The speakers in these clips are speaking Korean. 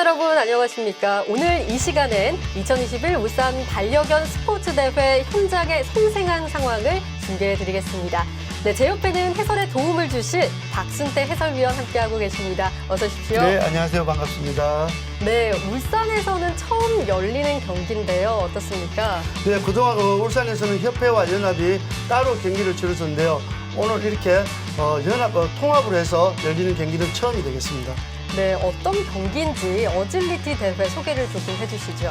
여러분 안녕하십니까. 오늘 이 시간엔 2021 울산 반려견 스포츠대회 현장의 생생한 상황을 준비해드리겠습니다. 네, 제 옆에는 해설에 도움을 주실 박순태 해설위원 함께하고 계십니다. 어서 오십시오. 네, 안녕하세요. 반갑습니다. 네, 울산에서는 처음 열리는 경기인데요. 어떻습니까? 네, 그동안 울산에서는 협회와 연합이 따로 경기를 치렀었는데요. 오늘 이렇게 연합 통합으로 해서 열리는 경기는 처음이 되겠습니다. 네, 어떤 경기인지 어질리티 대회 소개를 조금 해주시죠.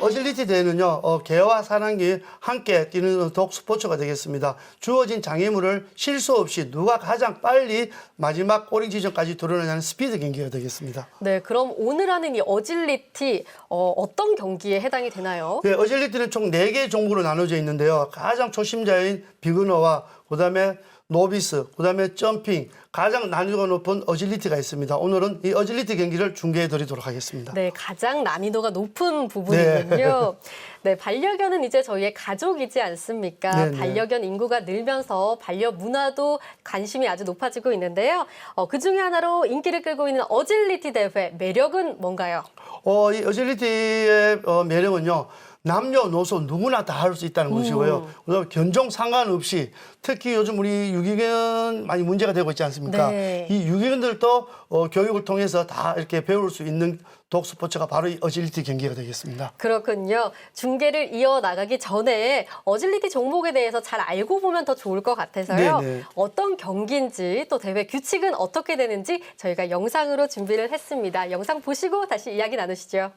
어질리티 대회는요, 개와 사람이 함께 뛰는 독 스포츠가 되겠습니다. 주어진 장애물을 실수 없이 누가 가장 빨리 마지막 꼬리 지점까지 드러내는 스피드 경기가 되겠습니다. 네, 그럼 오늘 하는 이 어질리티 어떤 경기에 해당이 되나요? 네, 어질리티는 총 4개 종목으로 나눠져 있는데요. 가장 초심자인 비그너와 그다음에 노비스, 그다음에 점핑, 가장 난이도가 높은 어질리티가 있습니다. 오늘은 이 어질리티 경기를 중계해 드리도록 하겠습니다. 네, 가장 난이도가 높은 부분이군요. 네, 반려견은 이제 저희의 가족이지 않습니까? 네네. 반려견 인구가 늘면서 반려 문화도 관심이 아주 높아지고 있는데요. 그중에 하나로 인기를 끌고 있는 어질리티 대회, 매력은 뭔가요? 이 어질리티의 매력은요. 남녀노소 누구나 다 할 수 있다는 것이고요. 그다음에 견종 상관없이 특히 요즘 우리 유기견 많이 문제가 되고 있지 않습니까? 네. 이 유기견들도 교육을 통해서 다 이렇게 배울 수 있는 독 스포츠가 바로 이 어질리티 경기가 되겠습니다. 그렇군요. 중계를 이어나가기 전에 어질리티 종목에 대해서 잘 알고 보면 더 좋을 것 같아서요. 네네. 어떤 경기인지 또 대회 규칙은 어떻게 되는지 저희가 영상으로 준비를 했습니다. 영상 보시고 다시 이야기 나누시죠.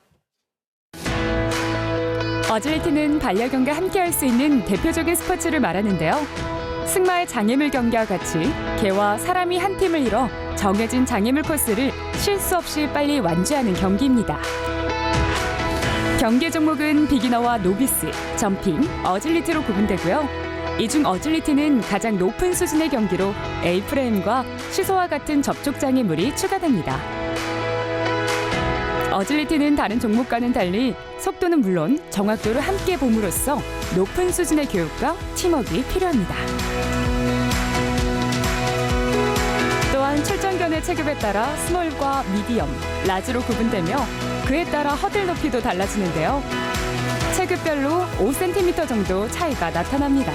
어질리티는 반려견과 함께할 수 있는 대표적인 스포츠를 말하는데요. 승마의 장애물 경기와 같이 개와 사람이 한 팀을 이뤄 정해진 장애물 코스를 실수 없이 빨리 완주하는 경기입니다. 경기 종목은 비기너와 노비스, 점핑, 어질리티로 구분되고요. 이 중 어질리티는 가장 높은 수준의 경기로 A프레임과 시소와 같은 접촉 장애물이 추가됩니다. 어질리티는 다른 종목과는 달리 속도는 물론 정확도를 함께 봄으로써 높은 수준의 교육과 팀워크가 필요합니다. 또한 출전견의 체급에 따라 스몰과 미디엄, 라지로 구분되며 그에 따라 허들 높이도 달라지는데요. 체급별로 5cm 정도 차이가 나타납니다.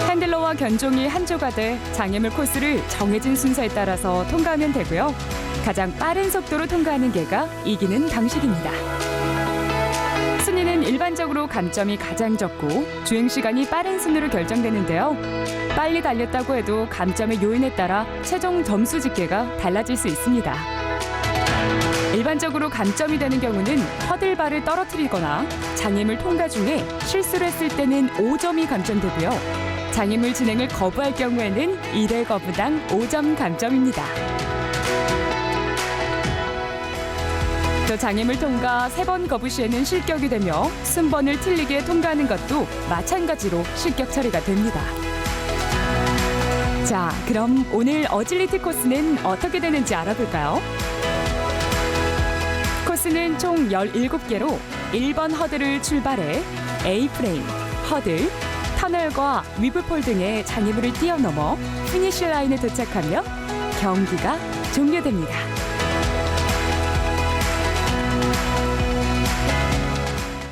핸들러와 견종이 한 조가 돼 장애물 코스를 정해진 순서에 따라서 통과하면 되고요. 가장 빠른 속도로 통과하는 개가 이기는 방식입니다. 순위는 일반적으로 감점이 가장 적고 주행 시간이 빠른 순으로 결정되는데요. 빨리 달렸다고 해도 감점의 요인에 따라 최종 점수 집계가 달라질 수 있습니다. 일반적으로 감점이 되는 경우는 허들바를 떨어뜨리거나 장애물 통과 중에 실수를 했을 때는 5점이 감점되고요. 장애물 진행을 거부할 경우에는 1회 거부당 5점 감점입니다. 또 장애물 통과 3번 거부 시에는 실격이 되며 순번을 틀리게 통과하는 것도 마찬가지로 실격 처리가 됩니다. 자, 그럼 오늘 어질리티 코스는 어떻게 되는지 알아볼까요? 코스는 총 17개로 1번 허들을 출발해 A프레임, 허들, 터널과 위브폴 등의 장애물을 뛰어넘어 피니시 라인에 도착하며 경기가 종료됩니다.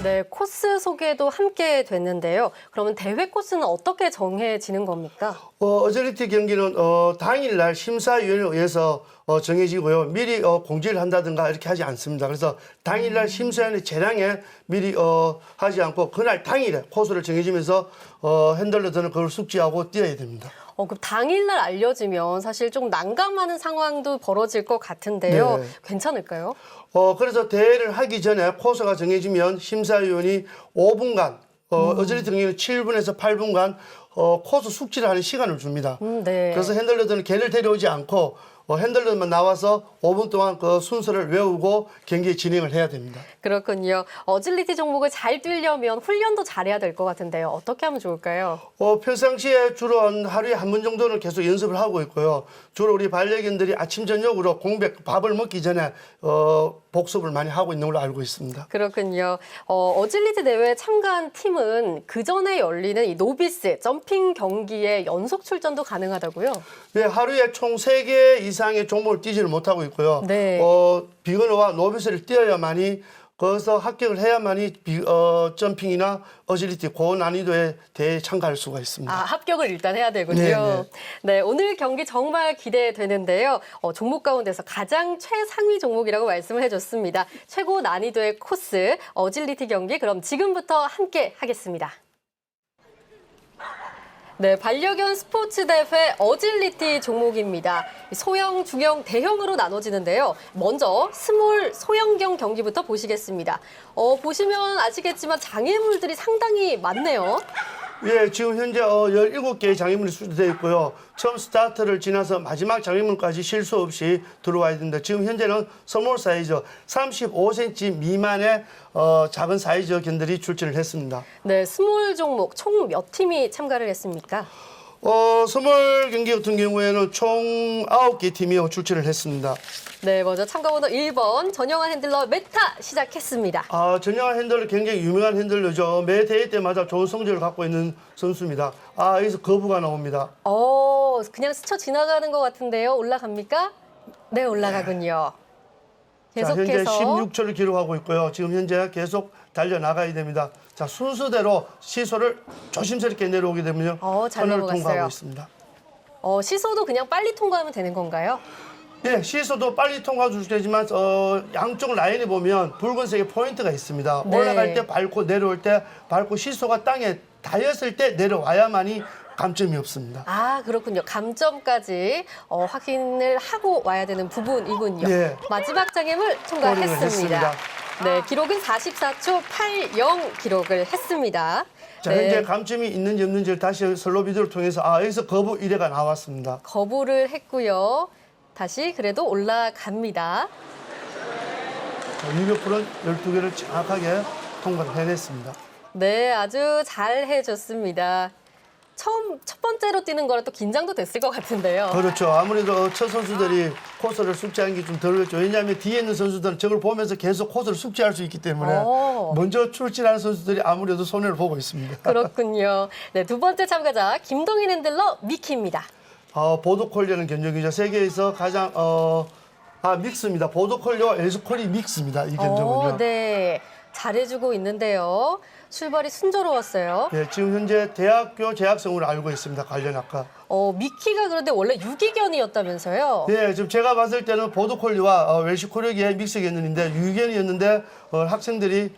네, 코스 소개도 함께 됐는데요. 그러면 대회 코스는 어떻게 정해지는 겁니까? 어질리티 경기는 당일날 심사위원회에 의해서 정해지고요. 미리 공지를 한다든가 이렇게 하지 않습니다. 그래서 당일날 심사위원회 재량에 미리 하지 않고 그날 당일에 코스를 정해지면서 핸들러들은 그걸 숙지하고 뛰어야 됩니다. 그럼 당일날 알려지면 사실 좀 난감하는 상황도 벌어질 것 같은데요. 네. 괜찮을까요? 그래서 대회를 하기 전에 코스가 정해지면 심사위원이 5분간, 어질리티 경기는 7분에서 8분간 코스 숙지를 하는 시간을 줍니다. 네. 그래서 핸들러들은 개를 데려오지 않고 핸들러만 나와서 5분 동안 그 순서를 외우고 경기 진행을 해야 됩니다. 그렇군요. 어질리티 종목을 잘 뛰려면 훈련도 잘해야 될 것 같은데요. 어떻게 하면 좋을까요? 평상시에 주로 하루에 한 번 정도는 계속 연습을 하고 있고요. 주로 우리 반려견들이 아침 저녁으로 공백 밥을 먹기 전에 복습을 많이 하고 있는 걸로 알고 있습니다. 그렇군요. 어질리티 대회에 참가한 팀은 그 전에 열리는 이 노비스 점핑 경기에 연속 출전도 가능하다고요? 네, 하루에 총 3개 이상의 종목을 뛰지를 못하고 있고요. 네. 비거너와 노비스를 뛰어야만이 거기서 합격을 해야만이 점핑이나 어질리티 고난이도에 대해 참가할 수가 있습니다. 아, 합격을 일단 해야 되군요. 네. 네, 오늘 경기 정말 기대되는데요. 종목 가운데서 가장 최상위 종목이라고 말씀을 해줬습니다. 최고 난이도의 코스, 어질리티 경기 그럼 지금부터 함께 하겠습니다. 네, 반려견 스포츠 대회 어질리티 종목입니다. 소형, 중형, 대형으로 나눠지는데요. 먼저 스몰 소형경 경기부터 보시겠습니다. 보시면 아시겠지만 장애물들이 상당히 많네요. 예, 지금 현재 17개의 장애물이 수주되어 있고요. 처음 스타트를 지나서 마지막 장애물까지 실수 없이 들어와야 됩니다. 지금 현재는 스몰 사이즈 35cm 미만의 작은 사이즈 견들이 출전을 했습니다. 네, 스몰 종목 총 몇 팀이 참가를 했습니까? 스몰 경기 같은 경우에는 총 9개 팀이 출전을 했습니다. 네, 먼저 참가번호 1번 전영환 핸들러 메타 시작했습니다. 전영환 핸들러 굉장히 유명한 핸들러죠. 매 대회 때마다 좋은 성적을 갖고 있는 선수입니다. 여기서 거부가 나옵니다. 그냥 스쳐 지나가는 것 같은데요. 올라갑니까? 네, 올라가군요. 자, 현재 계속해서 16초를 기록하고 있고요. 지금 현재 계속 달려나가야 됩니다. 자, 순서대로 시소를 조심스럽게 내려오게 되면요. 잘 터널을 넘어갔어요. 통과하고 있습니다. 시소도 그냥 빨리 통과하면 되는 건가요? 예, 시소도 빨리 통과해 줄 수 있지만 양쪽 라인에 보면 붉은색의 포인트가 있습니다. 네. 올라갈 때 밟고 내려올 때 밟고 시소가 땅에 닿였을 때 내려와야만이 감점이 없습니다. 그렇군요. 감점까지 확인을 하고 와야 되는 부분이군요. 네. 마지막 장애물 골인을 통과했습니다. 했습니다. 네, 기록은 44초 80 기록을 했습니다. 자, 네, 현재 감점이 있는지 없는지를 다시 슬로우 비디오를 통해서 여기서 거부 1회가 나왔습니다. 거부를 했고요. 다시 그래도 올라갑니다. 유격풀은 12개를 정확하게 통과를 해냈습니다. 네, 아주 잘 해줬습니다. 첫 번째로 뛰는 거라 또 긴장도 됐을 것 같은데요. 그렇죠. 아무래도 첫 선수들이 코스를 숙지하는 게 좀 덜했죠. 왜냐하면 뒤에 있는 선수들은 저걸 보면서 계속 코스를 숙지할 수 있기 때문에 먼저 출진하는 선수들이 아무래도 손해를 보고 있습니다. 그렇군요. 네, 두 번째 참가자 김동인 핸들러 미키입니다. 보도콜리라는 견종이죠. 세계에서 가장 믹스입니다. 보도콜리와 엘스콜리 믹스입니다. 이 견종은요. 네, 잘해주고 있는데요. 출발이 순조로웠어요. 네, 지금 현재 대학교 재학생으로 알고 있습니다. 관련 학과. 미키가 그런데 원래 유기견이었다면서요? 네, 지금 제가 봤을 때는 보도콜리와 웰시코르기의 믹스 견종인데 유기견이었는데 학생들이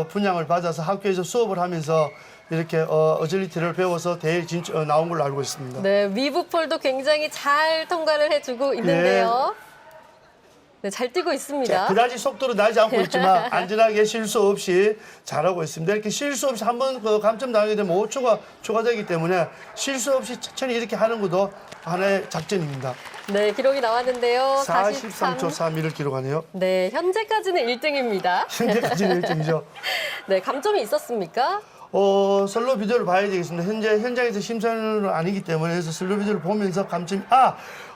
분양을 받아서 학교에서 수업을 하면서 이렇게 어질리티를 배워서 대회에 나온 걸로 알고 있습니다. 네, 위브폴도 굉장히 잘 통과를 해주고 있는데요. 네, 잘 뛰고 있습니다. 그다지 속도로 나지 않고 있지만 안전하게 실수 없이 잘하고 있습니다. 이렇게 실수 없이 한번 감점 당하게 되면 5초가 초과되기 때문에 실수 없이 천천히 이렇게 하는 것도 하나의 작전입니다. 네, 기록이 나왔는데요. 43초 31을 기록하네요. 네, 현재까지는 1등입니다. 현재까지는 1등이죠. 네, 감점이 있었습니까? 슬로우 비디오를 봐야 되겠습니다. 현재 현장에서 심사위원은 아니기 때문에 그래서 슬로우 비디오를 보면서 감점이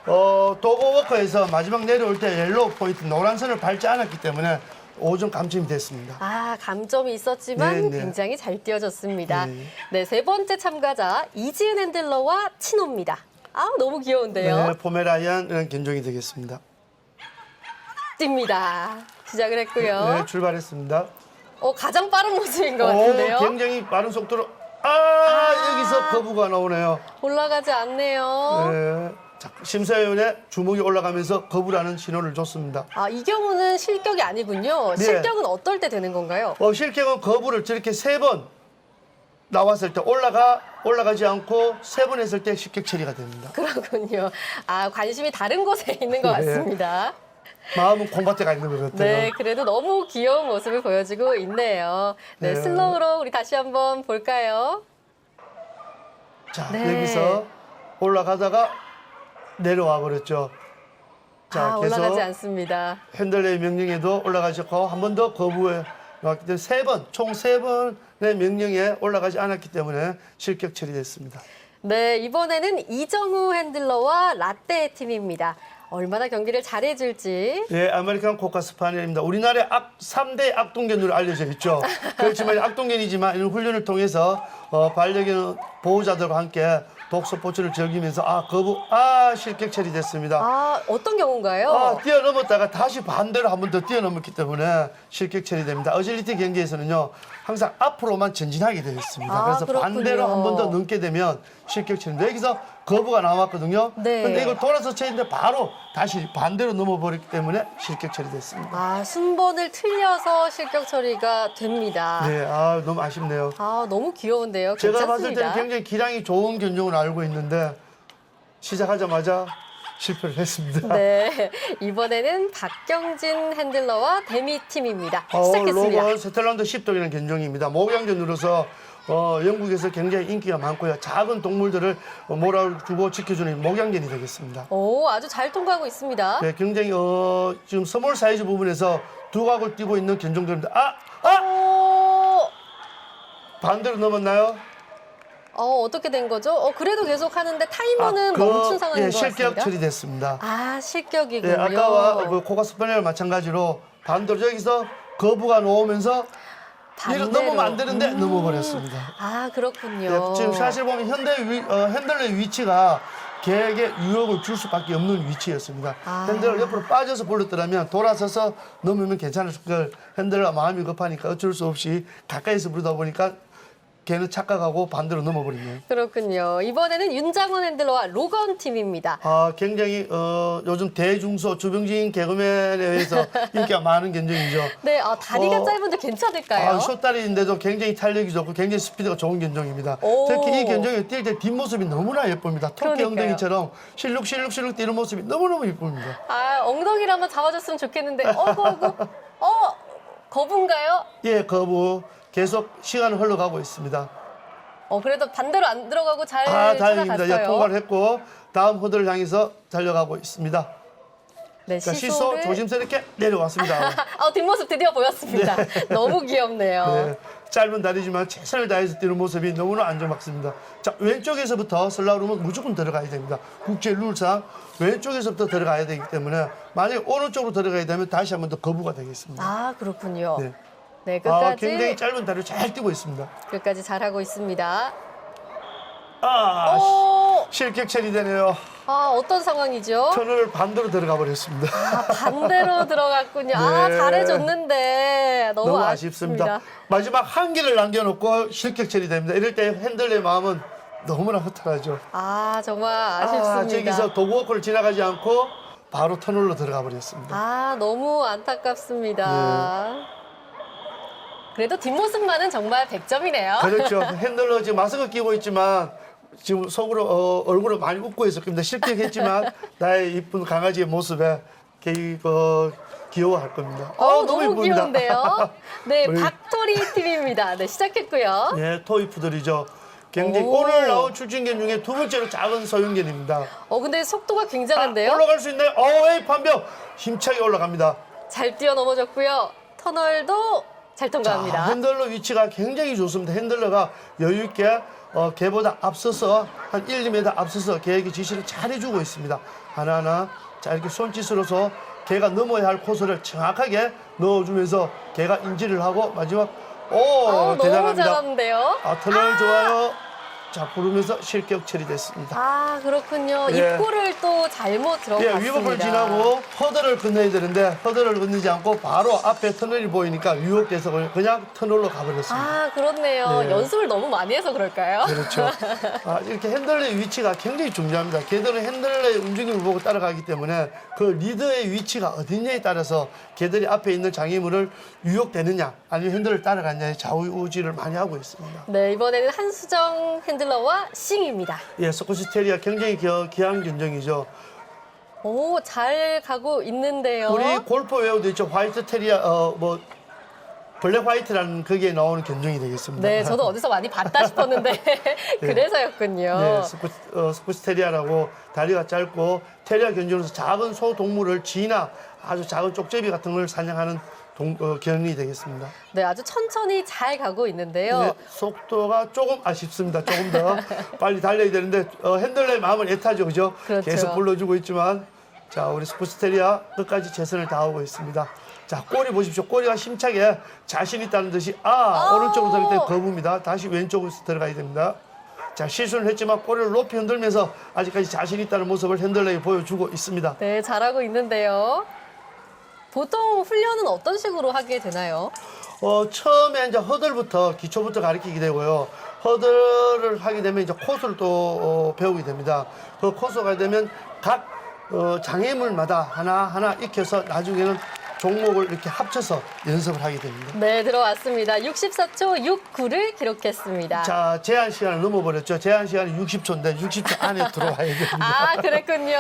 도그워커에서 마지막 내려올 때 옐로우 포인트 노란 선을 밟지 않았기 때문에 5점 감점이 됐습니다. 감점이 있었지만 네. 굉장히 잘 뛰어졌습니다. 네. 네, 세 번째 참가자 이지은 핸들러와 친호입니다. 너무 귀여운데요. 네, 포메라이안이라는 견종이 되겠습니다. 뜁니다. 시작을 했고요. 네, 출발했습니다. 가장 빠른 모습인 것 같은데요. 굉장히 빠른 속도로 여기서 거부가 나오네요. 올라가지 않네요. 네. 자, 심사위원의 주먹이 올라가면서 거부라는 신호를 줬습니다. 이 경우는 실격이 아니군요. 네. 실격은 어떨 때 되는 건가요? 실격은 거부를 저렇게 3번 나왔을 때 올라가지 않고 3번 했을 때 실격 처리가 됩니다. 그렇군요. 관심이 다른 곳에 있는 것 네. 같습니다. 마음은 콩밭에가 있는 것 같아요. 네, 그래도 너무 귀여운 모습을 보여주고 있네요. 네, 네. 슬로우로 우리 다시 한번 볼까요? 자, 네. 여기서 올라가다가 내려와 버렸죠. 자, 올라가지 않습니다. 핸들의 명령에도 올라가셨고 한 번 더 거부해 나왔기 때문에 총 세 번의 명령에 올라가지 않았기 때문에 실격 처리됐습니다. 네, 이번에는 이정우 핸들러와 라떼 팀입니다. 얼마나 경기를 잘해줄지. 예, 아메리칸 코카 스파니엘입니다. 우리나라의 3대 악동견으로 알려져 있죠. 그렇지만 악동견이지만 이런 훈련을 통해서 반려견 보호자들과 함께 독스포츠를 즐기면서 실격 처리됐습니다. 어떤 경우인가요? 뛰어넘었다가 다시 반대로 한 번 더 뛰어넘었기 때문에 실격 처리됩니다. 어질리티 경기에서는요, 항상 앞으로만 전진하게 되어 있습니다. 그래서 그렇군요. 반대로 한 번 더 넘게 되면 실격 처리입니다. 여기서 거부가 나왔거든요. 네. 근데 이걸 돌아서 쳤는데 바로 다시 반대로 넘어버렸기 때문에 실격 처리됐습니다. 순번을 틀려서 실격 처리가 됩니다. 네, 너무 아쉽네요. 너무 귀여운데요. 제가 봤을 괜찮습니다. 때는 굉장히 기량이 좋은 견종을 알고 있는데 시작하자마자 실패를 했습니다. 네, 이번에는 박경진 핸들러와 데미 팀입니다. 시작했습니다. 로건 세틀란드 10독이라는 견종입니다. 목양견으로서 영국에서 굉장히 인기가 많고요. 작은 동물들을 몰아주고 지켜주는 목양견이 되겠습니다. 아주 잘 통과하고 있습니다. 네, 굉장히 지금 스몰 사이즈 부분에서 두각을 띄고 있는 견종들입니다. 반대로 넘었나요? 어떻게 된 거죠? 그래도 계속 하는데 타이머는 멈춘 상황인 것 실격 같습니다. 처리됐습니다. 실격이군요. 네, 아까와 코카 스파니엘 마찬가지로 반대로 여기서 거부가 나오면서 이를 넘으면 안 되는데 넘어버렸습니다. 그렇군요. 네, 지금 사실 보면 핸들의 위치가 개에게 유혹을 줄 수밖에 없는 위치였습니다. 핸들을 옆으로 빠져서 불렀더라면 돌아서서 넘으면 괜찮을 걸 핸들가 마음이 급하니까 어쩔 수 없이 가까이서 부르다 보니까 걔는 착각하고 반대로 넘어버리네요. 그렇군요. 이번에는 윤장원 핸들러와 로건 팀입니다. 굉장히 요즘 대중소 주병진 개그맨에 의해서 인기가 많은 견종이죠. 네, 다리가 짧은데 괜찮을까요? 숏다리인데도 굉장히 탄력이 좋고 굉장히 스피드가 좋은 견종입니다. 특히 이 견종이 뛸 때 뒷모습이 너무나 예쁩니다. 토끼 그러니까요. 엉덩이처럼 실룩실룩 뛰는 모습이 너무너무 예쁩니다. 엉덩이를 한번 잡아줬으면 좋겠는데, 거부인가요? 예, 거부. 계속 시간은 흘러가고 있습니다. 그래도 반대로 안 들어가고 잘 다행입니다. 찾아갔어요. 예, 통과를 했고 다음 호들을 향해서 달려가고 있습니다. 네, 자, 시소 조심스럽게 내려왔습니다. 뒷모습 드디어 보였습니다. 너무 귀엽네요. 네, 짧은 다리지만 최선을 다해서 뛰는 모습이 너무나 안정맞습니다. 자, 왼쪽에서부터 슬라로움은 무조건 들어가야 됩니다. 국제 룰상 왼쪽에서부터 들어가야 되기 때문에 만약에 오른쪽으로 들어가야 되면 다시 한 번 더 거부가 되겠습니다. 그렇군요. 네. 네, 끝까지 굉장히 짧은 다리를 잘 뛰고 있습니다. 끝까지 잘하고 있습니다. 실격 처리되네요. 어떤 상황이죠? 터널 반대로 들어가 버렸습니다. 반대로 들어갔군요. 네. 잘해줬는데 너무 아쉽습니다. 마지막 한 개를 남겨놓고 실격 처리됩니다. 이럴 때 핸들의 마음은 너무나 허탈하죠. 정말 아쉽습니다. 저기서 도그워크를 지나가지 않고 바로 터널로 들어가 버렸습니다. 너무 안타깝습니다. 그래도 뒷모습만은 정말 100점이네요. 그렇죠. 핸들로 지금 마스크 끼고 있지만 지금 속으로 얼굴을 많이 웃고 있었습니다. 실격했지만 나의 이쁜 강아지의 모습에 귀여워할 겁니다. 너무 이쁩니다. 귀여운데요. 네, 박토리 팀입니다. 네, 시작했고요. 네, 토이푸들이죠. 굉장히 오늘 나온 출진견 중에 두 번째로 작은 소형견입니다. 근데 속도가 굉장한데요? 올라갈 수 있나요? 웨이 판병 힘차게 올라갑니다. 잘 뛰어넘어졌고요. 터널도 잘 통과합니다. 핸들러 위치가 굉장히 좋습니다. 핸들러가 여유 있게 개보다 앞서서 한 1, 2m 앞서서 개에게 지시를 잘 해주고 있습니다. 하나하나 자 이렇게 손짓으로서 개가 넘어야 할 코스를 정확하게 넣어주면서 개가 인지를 하고 마지막 너무 대단합니다. 잘하는데요. 터널 좋아요. 자 부르면서 실격 처리됐습니다. 그렇군요. 예. 입구를 또 잘못 들어갔습니다. 위법을 지나고 허들을 건너야 되는데 허들을 건너지 않고 바로 앞에 터널이 보이니까 유혹돼서 그냥 터널로 가버렸습니다. 그렇네요. 네. 연습을 너무 많이 해서 그럴까요? 그렇죠. 이렇게 핸들의 위치가 굉장히 중요합니다. 개들은 핸들의 움직임을 보고 따라가기 때문에 그 리더의 위치가 어디냐에 따라서 개들이 앞에 있는 장애물을 유혹되느냐 아니면 핸들을 따라가느냐에 좌우지를 많이 하고 있습니다. 네, 이번에는 한수정 핸들러와 싱입니다. 예, 스코시 테리어 굉장히 귀한 견종이죠. 잘 가고 있는데요. 우리 골프 외우도 있죠. 화이트 테리어 블랙 화이트라는 거기에 나오는 견종이 되겠습니다. 네, 저도 어디서 많이 봤다 싶었는데 그래서였군요. 네, 스코치 테리아라고 다리가 짧고 테리아 견종으로서 작은 소동물을 쥐나 아주 작은 쪽제비 같은 걸 사냥하는 견이 되겠습니다. 네, 아주 천천히 잘 가고 있는데요. 네, 속도가 조금 아쉽습니다. 조금 더 빨리 달려야 되는데 핸들러의 마음은 애타죠, 그죠? 그렇죠. 계속 불러주고 있지만 자, 우리 스코치 테리아 끝까지 최선을 다하고 있습니다. 자, 꼬리 보십시오. 꼬리가 힘차게 자신 있다는 듯이 오른쪽으로 들어갈 때 거부입니다. 다시 왼쪽으로 들어가야 됩니다. 자, 실수는 했지만 꼬리를 높이 흔들면서 아직까지 자신 있다는 모습을 핸들러에 보여주고 있습니다. 네, 잘하고 있는데요. 보통 훈련은 어떤 식으로 하게 되나요? 처음에 이제 허들부터 기초부터 가르치게 되고요. 허들을 하게 되면 이제 코스를 또 배우게 됩니다. 그 코스가 되면 각 장애물마다 하나하나 익혀서 나중에는 종목을 이렇게 합쳐서 연습을 하게 됩니다. 네, 들어왔습니다. 64초 69를 기록했습니다. 자, 제한 시간을 넘어버렸죠. 제한 시간이 60초인데 60초 안에 들어와야 됩니다. 아, 그랬군요.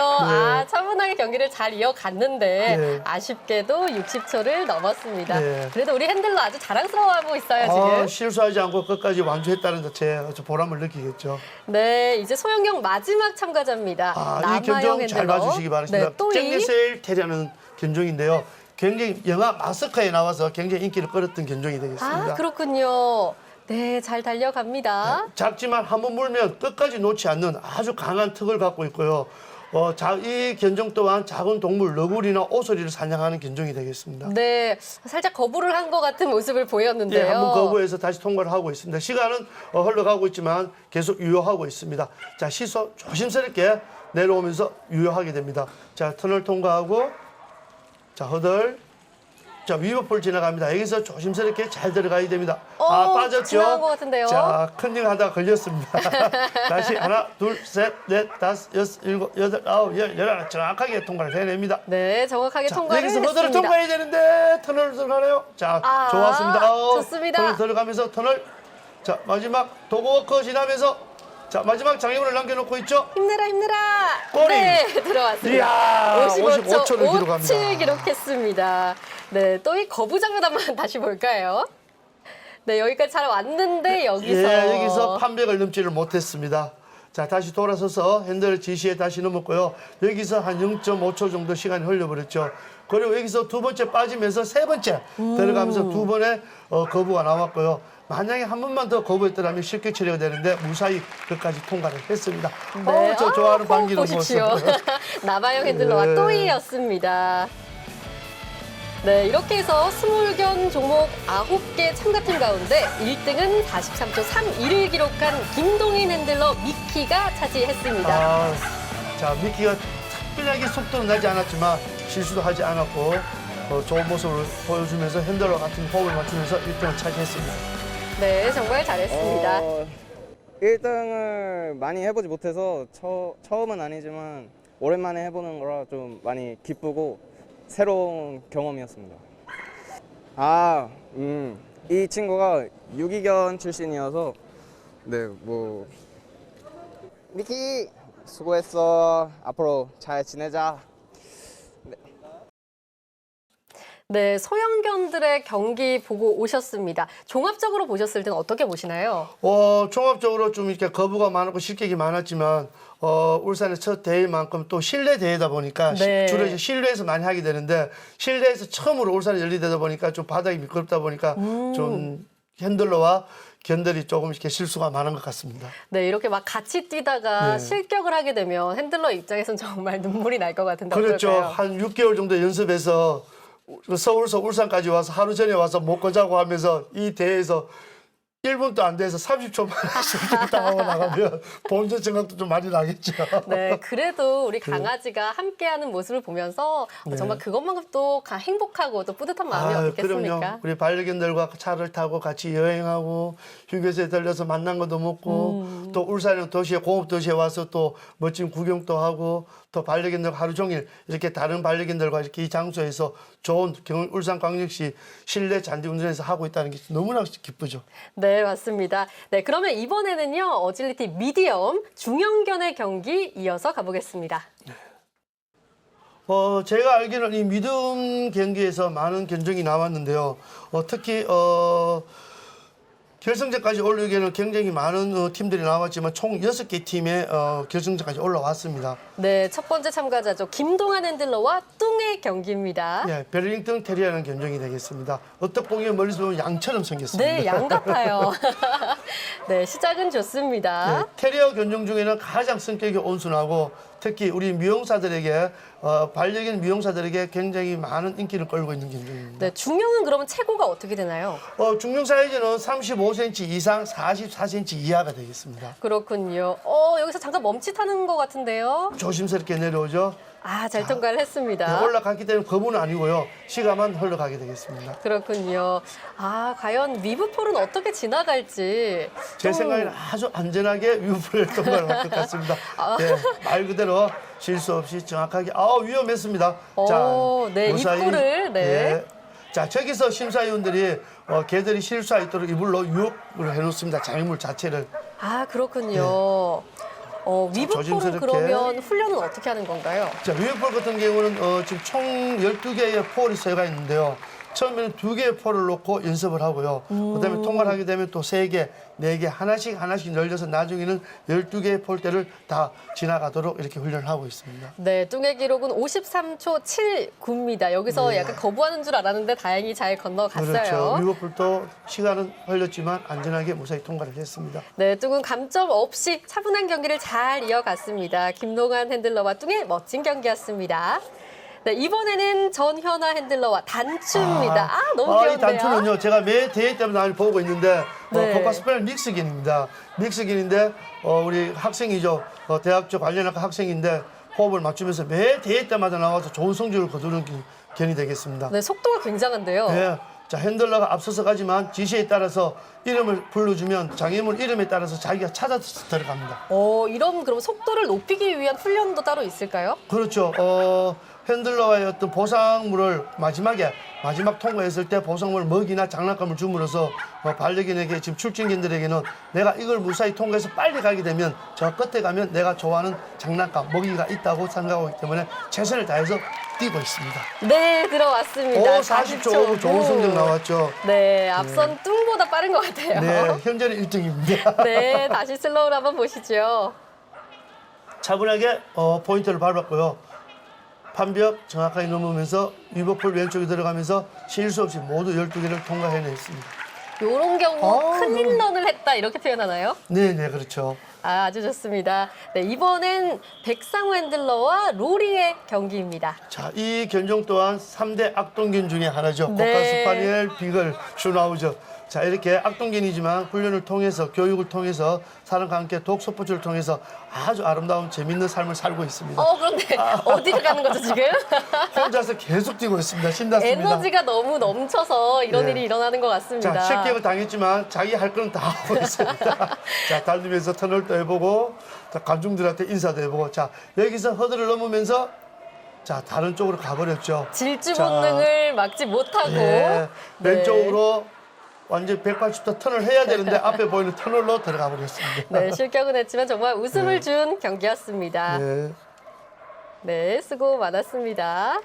차분하게 경기를 잘 이어갔는데 네. 아쉽게도 60초를 넘었습니다. 네. 그래도 우리 핸들러 아주 자랑스러워하고 있어요, 지금. 실수하지 않고 끝까지 완주했다는 자체에 보람을 느끼겠죠. 네, 이제 소영경 마지막 참가자입니다. 이 남아영 견종 잘 핸들러. 봐주시기 바랍니다. 네, 또이. 잭리셀 테리아는 견종인데요. 굉장히 영화 마스커에 나와서 굉장히 인기를 끌었던 견종이 되겠습니다. 아, 그렇군요. 네, 잘 달려갑니다. 작지만 한번 물면 끝까지 놓지 않는 아주 강한 턱을 갖고 있고요. 이 견종 또한 작은 동물, 너구리나 오소리를 사냥하는 견종이 되겠습니다. 네, 살짝 거부를 한 것 같은 모습을 보였는데요. 예, 한번 거부해서 다시 통과를 하고 있습니다. 시간은 흘러가고 있지만 계속 유효하고 있습니다. 자, 시속 조심스럽게 내려오면서 유효하게 됩니다. 자, 터널 통과하고 자, 허들. 자, 위버풀 지나갑니다. 여기서 조심스럽게 잘 들어가야 됩니다. 빠졌죠? 지나간 것 같은데요. 자, 컨닝 하다가 걸렸습니다. 다시 하나, 둘, 셋, 넷, 다섯, 여섯, 일곱, 여덟, 아홉, 열, 열하나 정확하게 통과를 해냅니다. 네, 정확하게 자, 통과를 여기서 했습니다. 허들을 통과해야 되는데 터널을 들어가네요. 자, 좋았습니다. 좋습니다. 터널 들어가면서 터널. 자, 마지막 도그워커 지나면서 자, 마지막 장애물을 남겨놓고 있죠? 힘내라, 힘내라. 꼬리. 네, 들어왔습니다. 이야, 55초 55초를 기록합니다. 57 기록했습니다. 네, 또 이 거부장면 한번 다시 볼까요? 네, 여기까지 잘 왔는데 여기서 판백을 넘지를 못했습니다. 자, 다시 돌아서서 핸들 지시에 다시 넘었고요. 여기서 한 0.5초 정도 시간이 흘려버렸죠. 그리고 여기서 두 번째 빠지면서 세 번째 들어가면서 두 번의 거부가 나왔고요. 만약에 한 번만 더 거부했더라면 쉽게 처리가 되는데 무사히 끝까지 통과를 했습니다. 네. 저 좋아하는 반기는 보십시오. 모습. 남아영 핸들러와 네. 또이였습니다. 네, 이렇게 해서 20견 종목 9개 참가팀 가운데 1등은 43초 31을 기록한 김동인 핸들러 미키가 차지했습니다. 자, 미키가 특별하게 속도는 나지 않았지만 실수도 하지 않았고 좋은 모습을 보여주면서 핸들러 같은 호흡을 맞추면서 1등을 차지했습니다. 네, 정말 잘했습니다. 1등을 많이 해보지 못해서 처음은 아니지만 오랜만에 해보는 거라 좀 많이 기쁘고 새로운 경험이었습니다. 이 친구가 유기견 출신이어서 미키 수고했어. 앞으로 잘 지내자. 네, 소형견들의 경기 보고 오셨습니다. 종합적으로 보셨을 때는 어떻게 보시나요? 종합적으로 좀 이렇게 거부가 많았고 실격이 많았지만 울산의 첫 대회만큼 또 실내 대회다 보니까 네. 주로 이제 실내에서 많이 하게 되는데 실내에서 처음으로 울산에 열리다 보니까 좀 바닥이 미끄럽다 보니까 좀 핸들러와 견들이 조금 이렇게 실수가 많은 것 같습니다. 네, 이렇게 막 같이 뛰다가 네. 실격을 하게 되면 핸들러 입장에서는 정말 눈물이 날 것 같은데 그렇죠. 어떨까요? 한 6개월 정도 연습해서 서울서 울산까지 와서 하루 전에 와서 못 가자고 하면서 이 대회에서 1분도 안 돼서 30초만 실격당하고 나가면 본전 생각도 좀 많이 나겠죠. 네, 그래도 우리 강아지가 함께하는 모습을 보면서 정말 그것만큼 또 행복하고 또 뿌듯한 마음이 없겠습니까? 그럼요. 우리 반려견들과 차를 타고 같이 여행하고 휴게소에 들려서 만난 것도 먹고 또 울산의 도시에 공업 도시에 와서 또 멋진 구경도 하고 또 반려견들 하루 종일 이렇게 다른 반려견들과 이렇게 이 장소에서 좋은 울산광역시 실내 잔디 운전에서 하고 있다는 게 너무나 기쁘죠. 네, 맞습니다. 네, 그러면 이번에는요, 어질리티 미디엄 중형견의 경기 이어서 가보겠습니다. 제가 알기로는 이 미드움 경기에서 많은 견적이 나왔는데요. 특히 결승전까지 올라오기에는 굉장히 많은 팀들이 나왔지만 총 6개 팀의 결승전까지 올라왔습니다. 네, 첫 번째 참가자죠. 김동환 핸들러와 뚱의 경기입니다. 예, 베를링턴 테리어라는 견종이 되겠습니다. 어떻게 보면 멀리서 보면 양처럼 생겼습니다. 네, 양 같아요. 네, 시작은 좋습니다. 네, 테리어 견종 중에는 가장 성격이 온순하고 특히 우리 미용사들에게 반려견 미용사들에게 굉장히 많은 인기를 끌고 있는 견종입니다. 네, 중형은 그러면 최고가 어떻게 되나요? 중형 사이즈는 35cm 이상 44cm 이하가 되겠습니다. 그렇군요. 여기서 잠깐 멈칫하는 것 같은데요. 조심스럽게 내려오죠. 아, 잘 통과를 했습니다. 네, 올라갔기 때문에 거부는 아니고요. 시가만 흘러가게 되겠습니다. 그렇군요. 아, 과연 위브폴은 어떻게 지나갈지. 제 생각에는 아주 안전하게 위브풀을 통과를 할 것 같습니다. 네, 말 그대로 실수 없이 정확하게 위험했습니다. 네, 무사히, 입구를, 네. 예. 자, 저기서 심사위원들이 개들이 실수할 있도록 이불로 유혹을 해놓습니다. 장애물 자체를. 아, 그렇군요. 위브폴은 조심스럽게. 그러면 훈련은 어떻게 하는 건가요? 자, 위브풀 같은 경우는 지금 총 12개의 폴이 쇠가 있는데요. 처음에는 2개의 폴을 놓고 연습을 하고요. 그다음에 통과를 하게 되면 또 3개, 4개, 하나씩 열려서 나중에는 12개의 폴대를 다 지나가도록 이렇게 훈련을 하고 있습니다. 네, 뚱의 기록은 53초 79입니다. 여기서 약간 거부하는 줄 알았는데 다행히 잘 건너갔어요. 그렇죠. 위브풀도 시간은 흘렸지만 안전하게 무사히 통과를 했습니다. 네, 뚱은 감점 없이 차분한 경기를 잘 이어갔습니다. 김동환 핸들러와 뚱의 멋진 경기였습니다. 네, 이번에는 전현아 핸들러와 단추입니다. 너무 귀여운데요. 이 단추는요, 제가 매 대회 때마다 많이 보고 있는데, 네. 코카스페럴 믹스긴입니다. 믹스긴인데, 우리 학생이죠. 대학교 관련학과 학생인데, 호흡을 맞추면서 매 대회 때마다 나와서 좋은 성적을 거두는 견이 되겠습니다. 네, 속도가 굉장한데요. 네. 자, 핸들러가 앞서서 가지만 지시에 따라서 이름을 불러주면 장애물 이름에 따라서 자기가 찾아서 들어갑니다. 이런 그럼 속도를 높이기 위한 훈련도 따로 있을까요? 그렇죠. 핸들러와의 어떤 보상물을 마지막 통과했을 때 보상물 먹이나 장난감을 줌으로써 반려견에게 지금 출진견들에게는 내가 이걸 무사히 통과해서 빨리 가게 되면 저 끝에 가면 내가 좋아하는 장난감, 먹이가 있다고 생각하기 때문에 최선을 다해서 뛰고 있습니다. 네, 들어왔습니다. 40초 좋은 성적 나왔죠. 네, 앞선 뚱보다 빠른 것 같아요. 네, 현재는 1등입니다. 네, 다시 슬로우를 한번 보시죠. 차분하게 포인트를 밟았고요. 판벽 정확하게 넘으면서 위버풀 왼쪽에 들어가면서 실수 없이 모두 12개를 통과해냈습니다. 이런 경우 클린런을 했다 이렇게 표현하나요? 네, 그렇죠. 아주 좋습니다. 네, 이번엔 백상우 핸들러와 로리의 경기입니다. 자, 이 견종 또한 3대 악동견 중에 하나죠. 네. 코카스파니엘, 비글, 슈나우저. 자, 이렇게 악동견이지만 훈련을 통해서 교육을 통해서 사람과 함께 독서포츠를 통해서 아주 아름다운 재밌는 삶을 살고 있습니다. 그런데 어디를 가는 거죠 지금? 혼자서 계속 뛰고 있습니다. 신났습니다. 에너지가 너무 넘쳐서 이런 네. 일이 일어나는 것 같습니다. 자, 실격을 당했지만 자기 할 거는 다 하고 있습니다. 자, 달리면서 터널도 해보고, 자, 관중들한테 인사도 해보고, 자, 여기서 허들을 넘으면서, 자, 다른 쪽으로 가버렸죠. 질주 자, 본능을 막지 못하고 예, 네. 왼쪽으로 완전 180도 턴을 해야 되는데 앞에 보이는 터널로 들어가 버렸습니다. 네, 실격은 했지만 정말 웃음을 준 경기였습니다. 네. 네, 수고 많았습니다.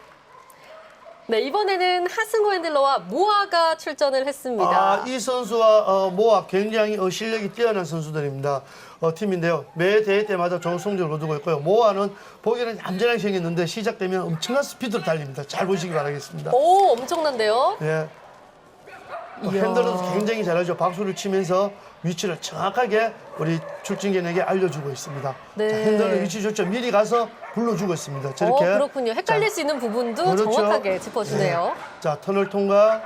네, 이번에는 하승호 핸들러와 모아가 출전을 했습니다. 이 선수와 모아 굉장히 실력이 뛰어난 선수들입니다. 팀인데요. 매 대회 때마다 좋은 성적을 거두고 있고요. 모아는 보기에는 얌전하게 생겼는데 시작되면 엄청난 스피드로 달립니다. 잘 보시기 바라겠습니다. 오, 엄청난데요? 예. 핸들은 굉장히 잘하죠. 박수를 치면서 위치를 정확하게 우리 출진견에게 알려주고 있습니다. 네. 자, 핸들은 위치 좋죠. 미리 가서 불러주고 있습니다. 저렇게. 그렇군요. 헷갈릴 수 있는 부분도 그렇죠. 정확하게 짚어주네요. 네. 자, 터널 통과.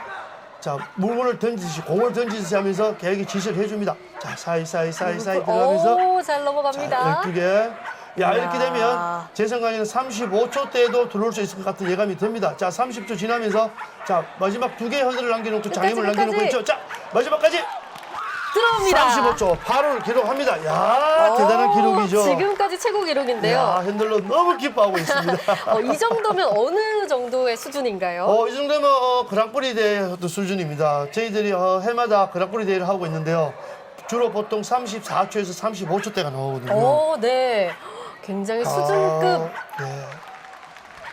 자, 물건을 던지듯이, 공을 던지듯이 하면서 계획이 지시를 해줍니다. 자, 사이사이 들어가면서. 오, 잘 넘어갑니다. 12개. 이렇게 되면 제 생각에는 35초대에도 들어올 수 있을 것 같은 예감이 듭니다. 자, 30초 지나면서 자, 마지막 2개의 허들을 남겨놓고 장애물 남겨놓고 있죠. 자, 마지막까지 들어옵니다. 35초 바로 기록합니다. 대단한 기록이죠. 지금까지 최고 기록인데요. 핸들러 너무 기뻐하고 있습니다. 이 정도면 어느 정도의 수준인가요? 이 정도면 그랑프리 대회 수준입니다. 저희들이 해마다 그랑프리 대회를 하고 있는데요. 주로 보통 34초에서 35초대가 나오거든요. 네. 굉장히 수준급.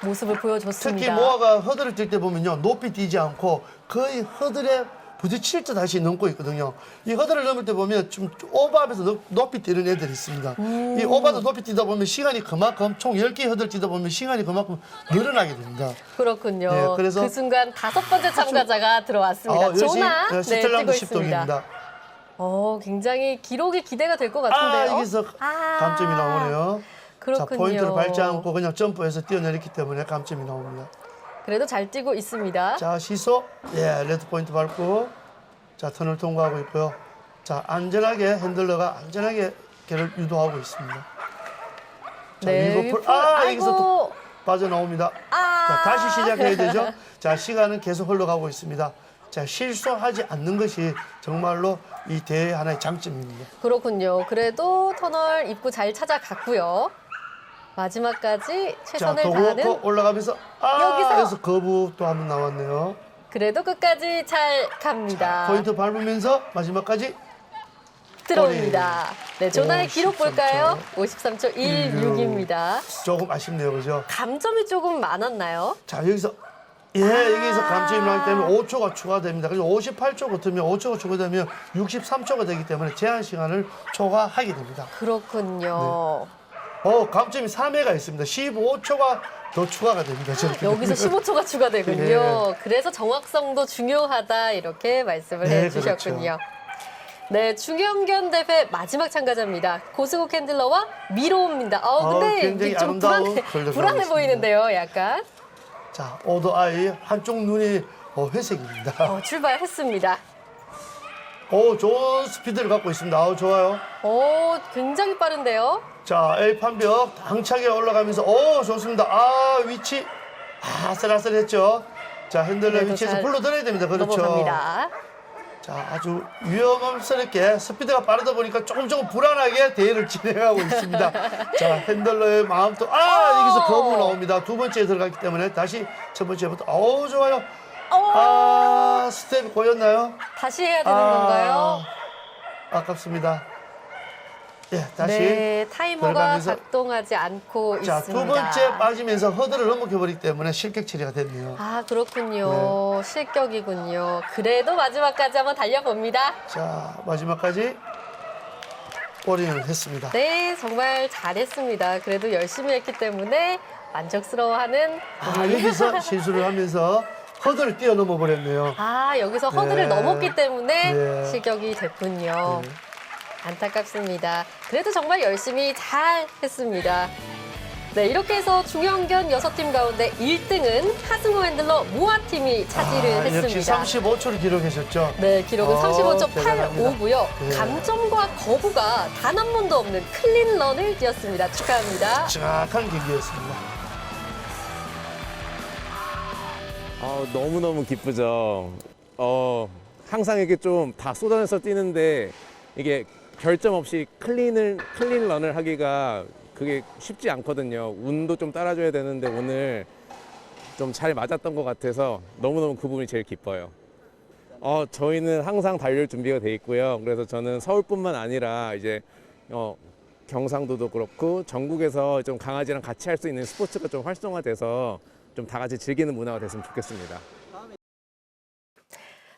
모습을 보여줬습니다. 특히 모아가 허들을 뛸 때 보면요. 높이 뛰지 않고 거의 허들에 부딪힐 듯 다시 넘고 있거든요. 이 허들을 넘을 때 보면 좀 오버하면서 높이 뛰는 애들이 있습니다. 이 오버도 높이 뛰다 보면 시간이 그만큼 총 10개 허들 뛰다 보면 시간이 그만큼 늘어나게 됩니다. 그렇군요. 네, 그래서 그 순간 5번째 참가자가 들어왔습니다. 조나 뛰고 스텔란드 있습니다. 10동입니다. 굉장히 기록이 기대가 될 것 같은데요. 여기서 감점이 나오네요. 그렇군요. 자, 포인트를 밟지 않고 그냥 점프해서 뛰어내렸기 때문에 감점이 나옵니다. 그래도 잘 뛰고 있습니다. 자, 시소. 예, 레드 포인트 밟고. 자, 턴을 통과하고 있고요. 자, 안전하게 핸들러가 안전하게 걔를 유도하고 있습니다. 자, 네, 위로 아이고. 여기서 또 빠져나옵니다. 자, 다시 시작해야 되죠. 자, 시간은 계속 흘러가고 있습니다. 자, 실수하지 않는 것이 정말로 이 대회 하나의 장점입니다. 그렇군요. 그래도 터널 입구 잘 찾아갔고요. 마지막까지 자, 최선을 도구워커 다하는 올라가면서 여기서 거부 또 한 번 나왔네요. 그래도 끝까지 잘 갑니다. 포인트 밟으면서 마지막까지 들어옵니다. 네, 조나의 53초. 기록 볼까요? 53초 16입니다. 조금 아쉽네요, 그죠? 감점이 조금 많았나요? 자, 여기서 여기서 감점이 나기 때문에 5초가 추가됩니다. 그래서 58초 같으면 5초가 추가되면 63초가 되기 때문에 제한 시간을 초과하게 됩니다. 그렇군요. 감점이 3회가 있습니다. 15초가 더 추가가 됩니다. 저렇게 여기서 되면. 15초가 추가되군요. 그래서 정확성도 중요하다 이렇게 말씀을 네, 해주셨군요. 그렇죠. 네, 중형견 대회 마지막 참가자입니다. 고승욱 핸들러와 미로입니다. 근데 굉장히 이게 좀 아름다운 불안해 걸려들어가고 보이는데요, 약간. 자, 오더 아이 한쪽 눈이 회색입니다. 출발했습니다. 좋은 스피드를 갖고 있습니다. 좋아요. 굉장히 빠른데요. 자, A판벽 당차게 올라가면서 좋습니다. 위치 아슬아슬했죠. 자, 핸들러 그래도 위치에서 잘 불러들어야 됩니다. 그렇죠. 넘어갑니다. 자, 아주 위험스럽게 스피드가 빠르다 보니까 조금 불안하게 대회를 진행하고 있습니다. 자, 핸들러의 마음도 여기서 거부 나옵니다. 두 번째에 들어갔기 때문에 다시 첫 번째부터 좋아요. 스텝이 꼬였나요? 다시 해야 되는 건가요? 아깝습니다. 예, 다시 네, 타이머가 들어가면서. 작동하지 않고 자, 있습니다. 두 번째 빠지면서 허들을 넘어버리기 때문에 실격 처리가 됐네요. 그렇군요. 실격이군요. 그래도 마지막까지 한번 달려봅니다. 자, 마지막까지 올인을 했습니다. 네, 정말 잘했습니다. 그래도 열심히 했기 때문에 만족스러워하는 여기서 실수를 하면서 허들을 뛰어넘어 버렸네요. 여기서 허들을 네. 넘었기 때문에 네. 실격이 됐군요. 네. 안타깝습니다. 그래도 정말 열심히 잘 했습니다. 네, 이렇게 해서 중형견 6팀 가운데 1등은 하승호 핸들러 모아팀이 차지를 역시 했습니다. 35초를 기록하셨죠. 네, 기록은 35.85고요. 대단합니다. 네. 감점과 거부가 단 한 번도 없는 클린 런을 뛰었습니다. 축하합니다. 정확한 경기였습니다. 너무너무 기쁘죠. 항상 이게 좀 다 쏟아내서 뛰는데 이게 결점 없이 클린 런을 하기가 그게 쉽지 않거든요. 운도 좀 따라줘야 되는데 오늘 좀 잘 맞았던 것 같아서 너무너무 그 부분이 제일 기뻐요. 저희는 항상 달릴 준비가 돼 있고요. 그래서 저는 서울뿐만 아니라 이제 경상도도 그렇고 전국에서 좀 강아지랑 같이 할 수 있는 스포츠가 좀 활성화돼서 좀 다 같이 즐기는 문화가 됐으면 좋겠습니다.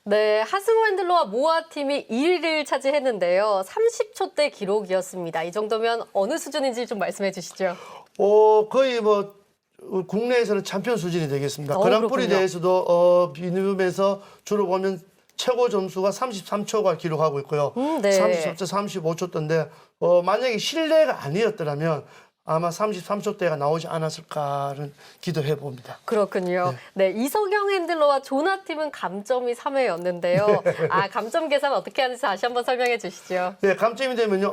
네, 하승호 핸들러와 모아팀이 1위를 차지했는데요. 30초대 기록이었습니다. 이 정도면 어느 수준인지 좀 말씀해 주시죠. 거의 국내에서는 챔피언 수준이 되겠습니다. 그랑프리 그렇군요. 대회에서도 비누움에서 주로 보면 최고 점수가 33초가 기록하고 있고요. 네. 33초, 35초대인데 만약에 실내가 아니었더라면 아마 33초대가 나오지 않았을까는 기도해 봅니다. 그렇군요. 네, 이석영 핸들러와 조나팀은 감점이 3회였는데요. 감점 계산 어떻게 하는지 다시 한번 설명해 주시죠. 네, 감점이 되면요.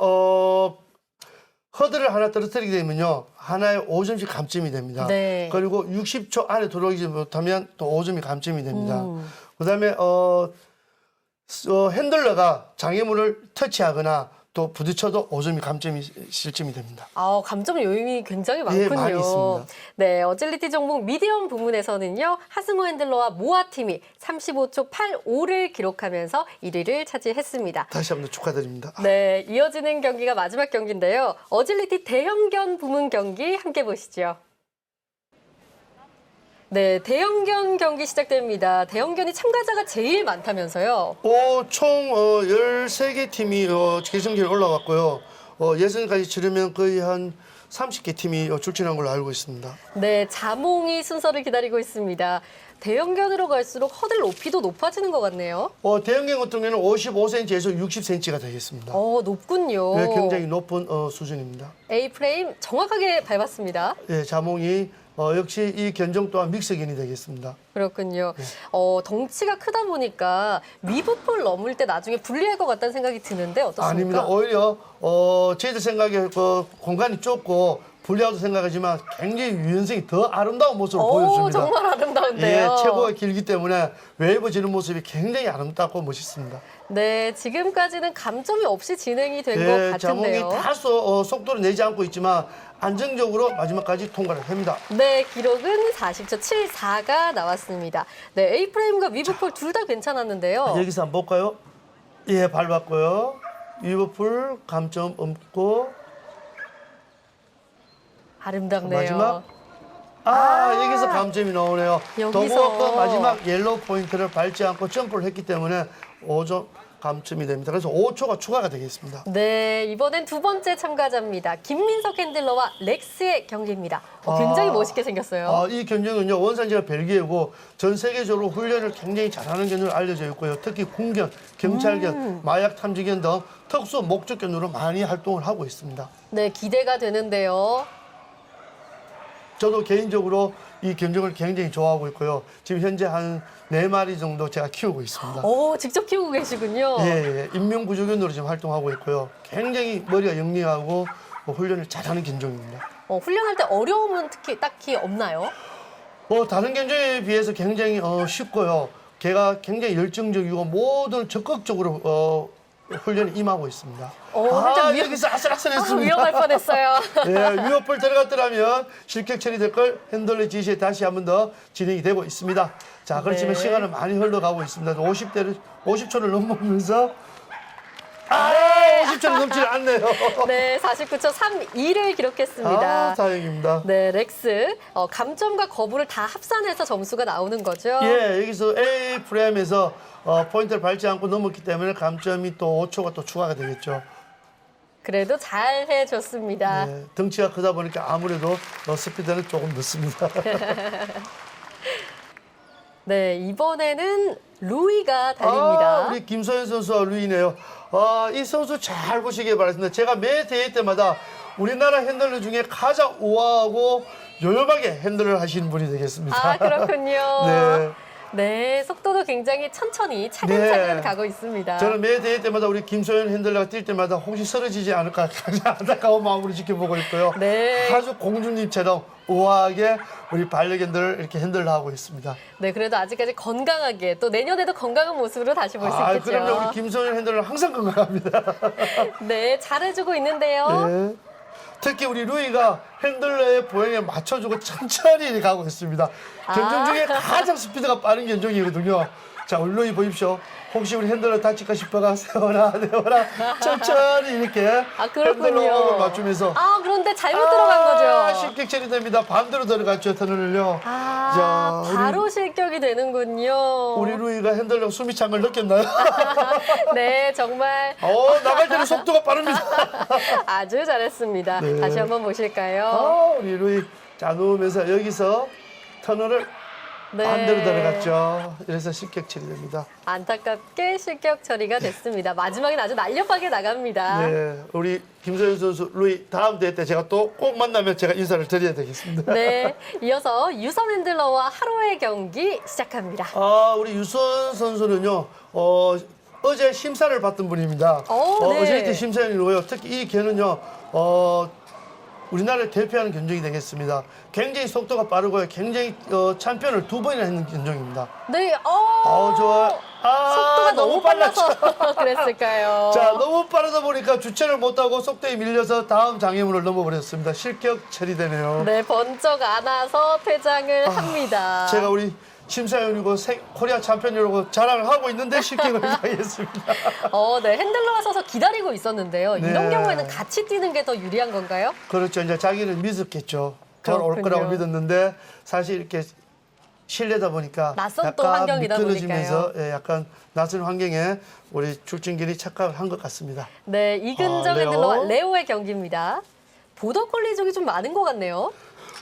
허들을 하나 떨어뜨리게 되면요. 하나에 5점씩 감점이 됩니다. 네. 그리고 60초 안에 들어오지 못하면 또 5점이 감점이 됩니다. 그다음에 핸들러가 장애물을 터치하거나 또 부딪혀도 5점이 감점이 실점이 됩니다. 감점 요인이 굉장히 많군요. 예, 많이 있습니다. 네, 어질리티 종목 미디엄 부문에서는요. 하승호 핸들러와 모아팀이 35초 85를 기록하면서 1위를 차지했습니다. 다시 한번 축하드립니다. 네, 이어지는 경기가 마지막 경기인데요. 어질리티 대형견 부문 경기 함께 보시죠. 네, 대형견 경기 시작됩니다. 대형견이 참가자가 제일 많다면서요? 총 13개 팀이 결승전에 올라갔고요. 예선까지 치르면 거의 한 30개 팀이 출전한 걸로 알고 있습니다. 네, 자몽이 순서를 기다리고 있습니다. 대형견으로 갈수록 허들 높이도 높아지는 것 같네요. 대형견 같은 경우에는 55cm에서 60cm가 되겠습니다. 높군요. 네, 굉장히 높은 수준입니다. A 프레임 정확하게 밟았습니다. 예, 자몽이 역시 이 견종 또한 믹스견이 되겠습니다. 그렇군요. 덩치가 크다 보니까 위부풀 넘을 때 나중에 불리할 것 같다는 생각이 드는데 어떻습니까? 아닙니다. 오히려 저희들 생각에 공간이 좁고 불리하다고 생각하지만 굉장히 유연성이 더 아름다운 모습을 보여줍니다. 정말 아름다운데요. 예, 체구가 길기 때문에 웨이브지는 모습이 굉장히 아름답고 멋있습니다. 네, 지금까지는 감점이 없이 진행이 된 것 예, 같은데요. 자몽이 다소 속도를 내지 않고 있지만 안정적으로 마지막까지 통과를 합니다. 네, 기록은 40초 74가 나왔습니다. 네, A 프레임과 위브풀 둘 다 괜찮았는데요. 여기서 한번 볼까요? 예, 밟았고요. 위버풀 감점 없고 아름답네요. 마지막 여기서 감점이 나오네요. 여기서. 도구가 마지막 옐로우 포인트를 밟지 않고 점프를 했기 때문에 5점 감점이 됩니다. 그래서 5초가 추가가 되겠습니다. 네, 이번엔 두 번째 참가자입니다. 김민석 핸들러와 렉스의 경기입니다. 굉장히 멋있게 생겼어요. 이 견종은요, 원산지가 벨기에고 전 세계적으로 훈련을 굉장히 잘하는 견으로 알려져 있고요. 특히 군견, 경찰견, 마약 탐지견 등 특수 목적견으로 많이 활동을 하고 있습니다. 네, 기대가 되는데요. 저도 개인적으로 이 견종을 굉장히 좋아하고 있고요. 지금 현재 한 4마리 정도 제가 키우고 있습니다. 직접 키우고 계시군요. 예, 인명구조견으로 지금 활동하고 있고요. 굉장히 머리가 영리하고 훈련을 잘하는 견종입니다. 훈련할 때 어려움은 딱히 없나요? 다른 견종에 비해서 굉장히 쉽고요. 걔가 굉장히 열정적이고 모든 적극적으로 훈련에 임하고 있습니다. 여기서 아슬아슬했습니다. 위험할 뻔했어요. 예, 위협을 들어갔더라면 실격 처리될 걸 핸들러 지시에 다시 한 번 더 진행이 되고 있습니다. 자, 그렇지만 네. 시간은 많이 흘러가고 있습니다. 50초를 넘으면서 50초를 넘지 않네요. 네, 49초 32를 기록했습니다. 다행입니다. 네, 렉스. 감점과 거부를 다 합산해서 점수가 나오는 거죠? 예, 여기서 A 프레임에서 포인트를 밟지 않고 넘었기 때문에 감점이 또 5초가 또 추가가 되겠죠. 그래도 잘 해줬습니다. 네, 덩치가 크다 보니까 아무래도 스피드는 조금 늦습니다. 네, 이번에는 루이가 달립니다. 우리 김소연 선수와 루이네요. 이 선수 잘 보시기 바랍니다. 제가 매 대회 때마다 우리나라 핸들러 중에 가장 우아하고 요염하게 핸들을 하시는 분이 되겠습니다. 그렇군요. 네. 네, 속도도 굉장히 천천히 차근차근 네. 가고 있습니다. 저는 매 대회 때마다 우리 김소연 핸들러가 뛸 때마다 혹시 쓰러지지 않을까 가장 안타까운 마음으로 지켜보고 있고요. 네. 아주 공주님처럼 우아하게 우리 반려견들을 이렇게 핸들을 하고 있습니다. 네, 그래도 아직까지 건강하게 또 내년에도 건강한 모습으로 다시 볼 수 있겠죠. 그럼요. 우리 김소연 핸들러는 항상 건강합니다. 네, 잘해주고 있는데요. 네. 특히 우리 루이가 핸들러의 보행에 맞춰주고 천천히 가고 있습니다. 견종 중에 가장 스피드가 빠른 견종이거든요. 자, 우리 루이 보십시오. 혹시 우리 핸들러 다칠까 싶어가 세워라 내워라 천천히 이렇게 그렇군요. 핸들러를 맞추면서 그런데 잘못 들어간 거죠. 실격 처리됩니다. 반대로 들어갔죠, 터널을요. 자, 바로 실격이 되는군요. 우리 루이가 핸들러 숨이 찬 걸 느꼈나요? 네, 정말 나갈 때는 속도가 빠릅니다. 아주 잘했습니다. 네. 다시 한번 보실까요? 우리 루이 자 누우면서 여기서 터널을 네. 반대로 들어갔죠. 이래서 실격 처리됩니다. 안타깝게 실격 처리가 됐습니다. 마지막엔 아주 날렵하게 나갑니다. 네, 우리 김소연 선수 루이 다음 대회 때 제가 또 꼭 만나면 제가 인사를 드려야 되겠습니다. 네, 이어서 유선 핸들러와 하로의 경기 시작합니다. 우리 유선 선수는요. 어제 심사를 받던 분입니다. 네. 어제 심사위원이고요. 특히 이 개는요. 우리나라를 대표하는 견종이 되겠습니다. 굉장히 속도가 빠르고요. 굉장히 챔피언을 2번이나 했는 견종입니다. 네, 좋아요. 속도가 너무 빨랐죠. 빨라서 그랬을까요? 자, 너무 빠르다 보니까 주체를 못하고 속도에 밀려서 다음 장애물을 넘어버렸습니다. 실격 처리되네요. 네, 번쩍 안아서 퇴장을 합니다. 제가 우리 심사위원이고 코리아 챔피언이라고 자랑을 하고 있는데 실격을 당했습니다. 네, 핸들러가 서서 기다리고 있었는데요. 네. 이런 경우에는 같이 뛰는 게 더 유리한 건가요? 그렇죠. 이제 자기는 믿었겠죠. 돌아올 그렇군요. 거라고 믿었는데 사실 이렇게 실내다 보니까 낯선 또 약간 환경이다 미끄러지면서 예, 약간 낯선 환경에 우리 출진길이 착각을 한 것 같습니다. 네, 이근정 레오. 핸들러와 레오의 경기입니다. 보더콜리족이 좀 많은 것 같네요.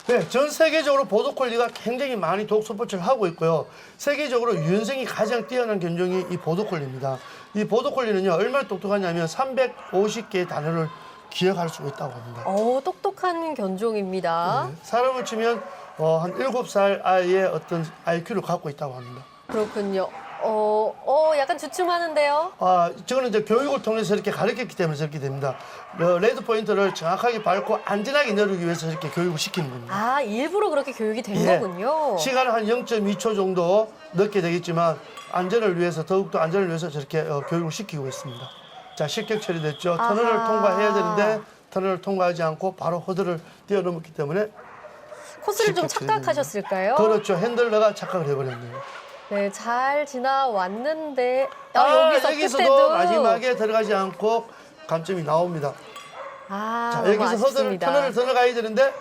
네, 전 세계적으로 보더콜리가 굉장히 많이 독스포츠를 하고 있고요. 세계적으로 유연성이 가장 뛰어난 견종이 이 보더콜리입니다. 이 보더콜리는요, 얼마나 똑똑하냐면 350개의 단어를 기억할 수 있다고 합니다. 똑똑한 견종입니다. 네, 사람을 치면 한 7살 아이의 어떤 IQ를 갖고 있다고 합니다. 그렇군요. 약간 주춤하는데요. 저거는 이제 교육을 통해서 이렇게 가르쳤기 때문에 저렇게 됩니다. 레드 포인트를 정확하게 밟고 안전하게 내리기 위해서 이렇게 교육을 시키는 겁니다. 일부러 그렇게 교육이 된 예. 거군요. 시간을 한 0.2초 정도 늦게 되겠지만 안전을 위해서 더욱더 안전을 위해서 저렇게 교육을 시키고 있습니다. 자, 실격 처리됐죠. 터널을 통과해야 되는데 터널을 통과하지 않고 바로 허들을 뛰어넘었기 때문에 코스를 좀 실격 착각하셨을까요? 그렇죠. 핸들러가 착각을 해버렸네요. 네, 잘 지나왔는데 여기서도 여기서도 마지막에 들어가지 않고 감점이 나옵니다. 자, 너무 여기서 아쉽습니다. 터널을 들어가야 되는데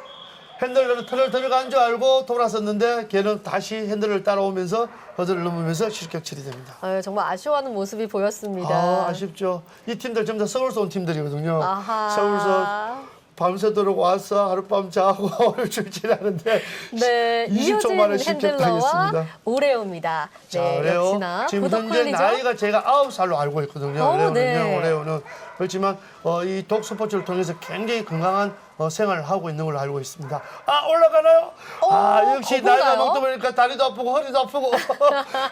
핸들러는 터널 들어간 줄 알고 돌아섰는데 걔는 다시 핸들을 따라오면서 허들을 넘으면서 실격 처리됩니다. 정말 아쉬워하는 모습이 보였습니다. 아쉽죠. 이 팀들 전부 다 서울서 온 팀들이거든요. 아하. 서울서 밤새도록 와서 하룻밤 자고 오늘 출진하는데 네, 20초 만에 이효진 실격당했습니다. 핸들러와 오레오입니다. 자, 네, 오레오. 역시나 지금 현재 보더콜리죠. 나이가 제가 9살로 알고 있거든요. 오레오는요, 네. 오레오는. 그렇지만 이 독스포츠를 통해서 굉장히 건강한 생활을 하고 있는 걸로 알고 있습니다. 올라가나요? 역시 나이가 거북나요? 먹다 보니까 다리도 아프고 허리도 아프고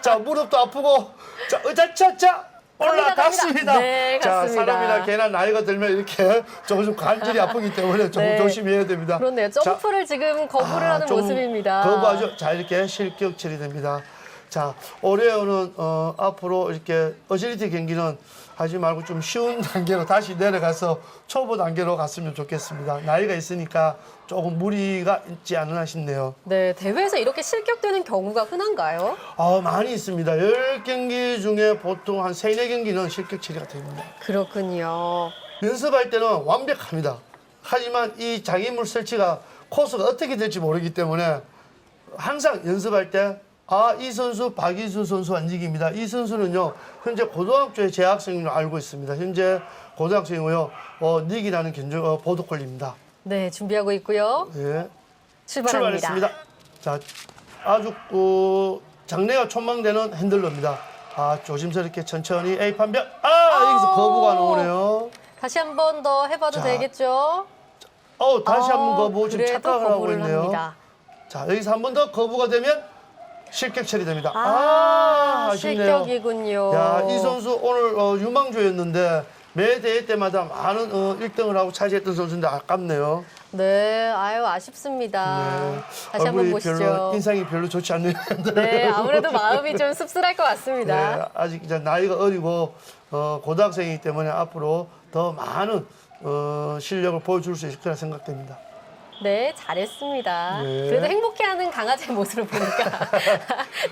자, 무릎도 아프고 자, 으차차차 올라갔습니다. 네, 자, 갔습니다. 사람이나 개나 나이가 들면 이렇게 조금 관절이 아프기 때문에 조금 네. 조심해야 됩니다. 그렇네요. 자, 점프를 지금 거부를 하는 좀 모습입니다. 거부하죠. 자, 이렇게 실격 처리됩니다. 자, 오레오는 앞으로 이렇게 어질리티 경기는 하지 말고 좀 쉬운 단계로 다시 내려가서 초보 단계로 갔으면 좋겠습니다. 나이가 있으니까 조금 무리가 있지 않나 싶네요. 네, 대회에서 이렇게 실격되는 경우가 흔한가요? 많이 있습니다. 10경기 중에 보통 한 3, 4경기는 실격 처리가 됩니다. 그렇군요. 연습할 때는 완벽합니다. 하지만 이 장애물 설치가 코스가 어떻게 될지 모르기 때문에 항상 연습할 때 이 선수 박이수 선수 안직입니다. 이 선수는요 현재 고등학교의 재학생으로 알고 있습니다. 현재 고등학생이고요. 닉이라는 견종 보더콜리입니다. 네, 준비하고 있고요. 네, 출발합니다. 출발했습니다. 자, 아주 장래가 촉망되는 핸들러입니다. 조심스럽게 천천히 A 판별. 여기서 거부가 나오네요. 다시 한 번 더 해봐도 자, 되겠죠? 다시 한 번 거부. 지금 그래도 착각을 하고 거부를 있네요. 합니다. 자, 여기서 한 번 더 거부가 되면 실격 처리됩니다. 아쉽네요. 실격이군요. 야, 이 선수 오늘 유망주였는데 매 대회 때마다 많은 1등을 하고 차지했던 선수인데 아깝네요. 네, 아쉽습니다. 네. 다시 한번 얼굴이 보시죠. 인상이 별로 좋지 않네요. 네, 아무래도 마음이 좀 씁쓸할 것 같습니다. 네, 아직 이제 나이가 어리고 고등학생이기 때문에 앞으로 더 많은 실력을 보여줄 수 있을 거라 생각됩니다. 네, 잘했습니다. 네. 그래도 행복해하는 강아지의 모습을 보니까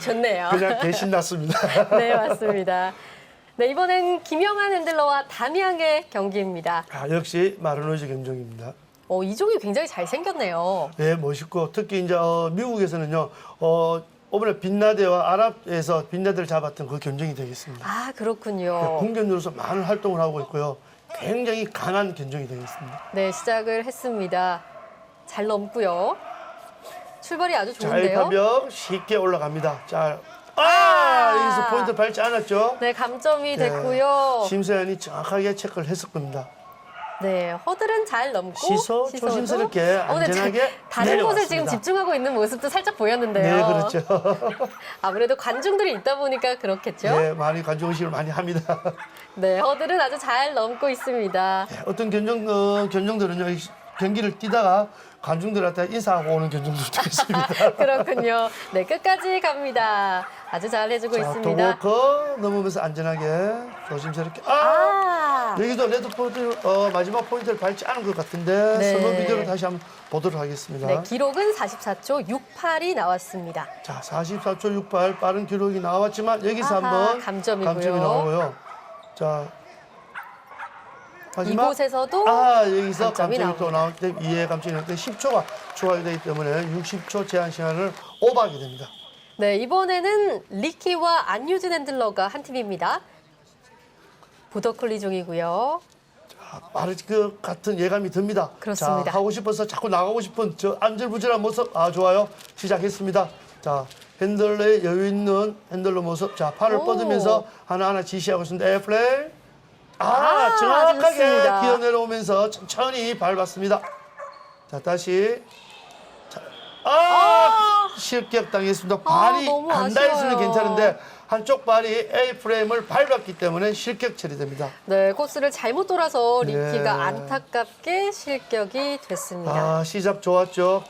좋네요. 그냥 개신났습니다. 네, 맞습니다. 네, 이번엔 김영한 핸들러와 담양의 경기입니다. 역시 마르노즈 견종입니다. 이 종이 굉장히 잘생겼네요. 네, 멋있고 특히 이제 미국에서는요. 이번에 빈라데와 아랍에서 빈라데를 잡았던 그 견종이 되겠습니다. 그렇군요. 공견으로서 많은 활동을 하고 있고요. 굉장히 강한 견종이 되겠습니다. 네, 시작을 했습니다. 잘 넘고요. 출발이 아주 자, 좋은데요. 일파벽 쉽게 올라갑니다. 자, 여기서 포인트 밟지 않았죠? 네, 감점이 네, 됐고요. 심사위원이 정확하게 체크를 했을 겁니다. 네, 허들은 잘 넘고 시소 시소도. 조심스럽게 근데 안전하게 다른 곳에 지금 내려왔습니다. 집중하고 있는 모습도 살짝 보였는데요. 네, 그렇죠. 아무래도 관중들이 있다 보니까 그렇겠죠. 네, 많이 관중의식을 많이 합니다. 네, 허들은 아주 잘 넘고 있습니다. 어떤 견종들은요, 이 경기를 뛰다가 관중들한테 인사하고 오는 견종들도 있습니다. 그렇군요. 네, 끝까지 갑니다. 아주 잘 해주고 자, 있습니다. 도보커 넘으면서 안전하게 조심스럽게. 여기도 레드 포인트 마지막 포인트를 밟지 않은 것 같은데 네. 설문 비디오를 다시 한번 보도록 하겠습니다. 네, 기록은 44초 68이 나왔습니다. 자, 44초 68 빠른 기록이 나왔지만 여기서 한번 감점이고요. 감점이 나오고요. 자, 마지막 이곳에서도 여기서 감점이 감점이 또 나올 때 2의 감점이 나올 때 10초가 추가되기 때문에 60초 제한 시간을 오버하게 됩니다. 네, 이번에는 리키와 안유진 핸들러가 한 팀입니다. 보더콜리 중이고요. 말을 그 같은 예감이 듭니다. 그렇습니다. 자, 하고 싶어서 자꾸 나가고 싶은 저 안절부절한 모습. 좋아요. 시작했습니다. 자, 핸들러의 여유 있는 핸들러 모습. 자, 팔을 오. 뻗으면서 하나하나 지시하고 있습니다. 에어플레이. 아주 정확하게 좋습니다. 기어 내려오면서 천천히 밟았습니다. 자, 다시. 자, 실격 당했습니다. 발이 너무 안 닿았으면 아쉬워요. 괜찮은데 한쪽 발이 A프레임을 밟았기 때문에 실격 처리됩니다. 네, 코스를 잘못 돌아서 리키가 네. 안타깝게 실격이 됐습니다. 시작 좋았죠.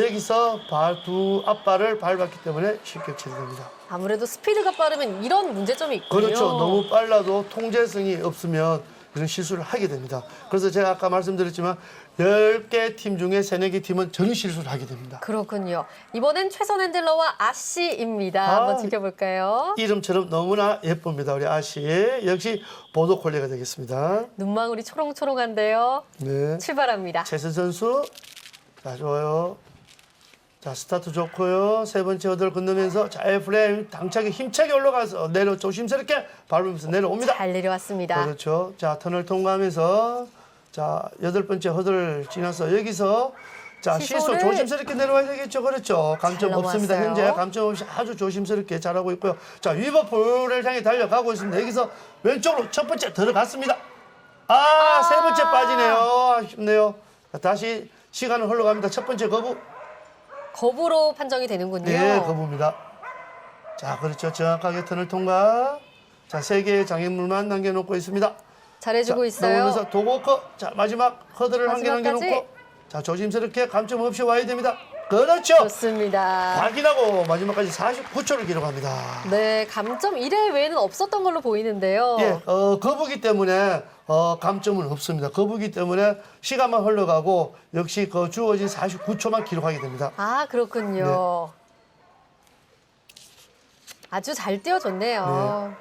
여기서 두 앞발을 밟았기 때문에 실격 처리됩니다. 아무래도 스피드가 빠르면 이런 문제점이 있군요. 그렇죠. 너무 빨라도 통제성이 없으면 이런 실수를 하게 됩니다. 그래서 제가 아까 말씀드렸지만 10개 팀 중에 3, 4개 팀은 저런 실수를 하게 됩니다. 그렇군요. 이번엔 최선 핸들러와 아씨입니다. 한번 지켜볼까요? 이름처럼 너무나 예쁩니다. 우리 아씨. 역시 보더콜리가 되겠습니다. 눈망울이 초롱초롱한데요. 네. 출발합니다. 최선 선수. 자, 좋아요. 자, 스타트 좋고요. 세 번째 허들 건너면서 자, A프레임 당차게 힘차게 올라가서 조심스럽게 밟으면서 내려옵니다. 잘 내려왔습니다. 그렇죠. 자, 터널 통과하면서 자, 8번째 허들을 지나서 여기서 자, 실수 시소를 조심스럽게 내려와야 되겠죠. 그렇죠. 감점 잘 없습니다. 넘어왔어요. 현재 감점 없이 아주 조심스럽게 잘하고 있고요. 자, 위버풀을 향해 달려가고 있습니다. 여기서 왼쪽으로 첫 번째 들어갔습니다. 세 번째 빠지네요. 아쉽네요. 자, 다시 시간은 흘러갑니다. 첫 번째 거부. 거부로 판정이 되는군요. 네, 거부입니다. 자, 그렇죠. 정확하게 터널 통과. 자, 3개의 장애물만 남겨놓고 있습니다. 잘해주고 있어요. 넘으면서 도고커. 자, 마지막 허들을 한 개 마지막까지. 남겨놓고. 자, 조심스럽게 감점 없이 와야 됩니다. 그렇죠. 좋습니다. 확인하고 마지막까지 49초를 기록합니다. 네, 감점 1회 외에는 없었던 걸로 보이는데요. 예, 거부기 때문에 감점은 없습니다. 거부기 때문에 시간만 흘러가고 역시 그 주어진 49초만 기록하게 됩니다. 그렇군요. 아주 잘 띄워줬네요.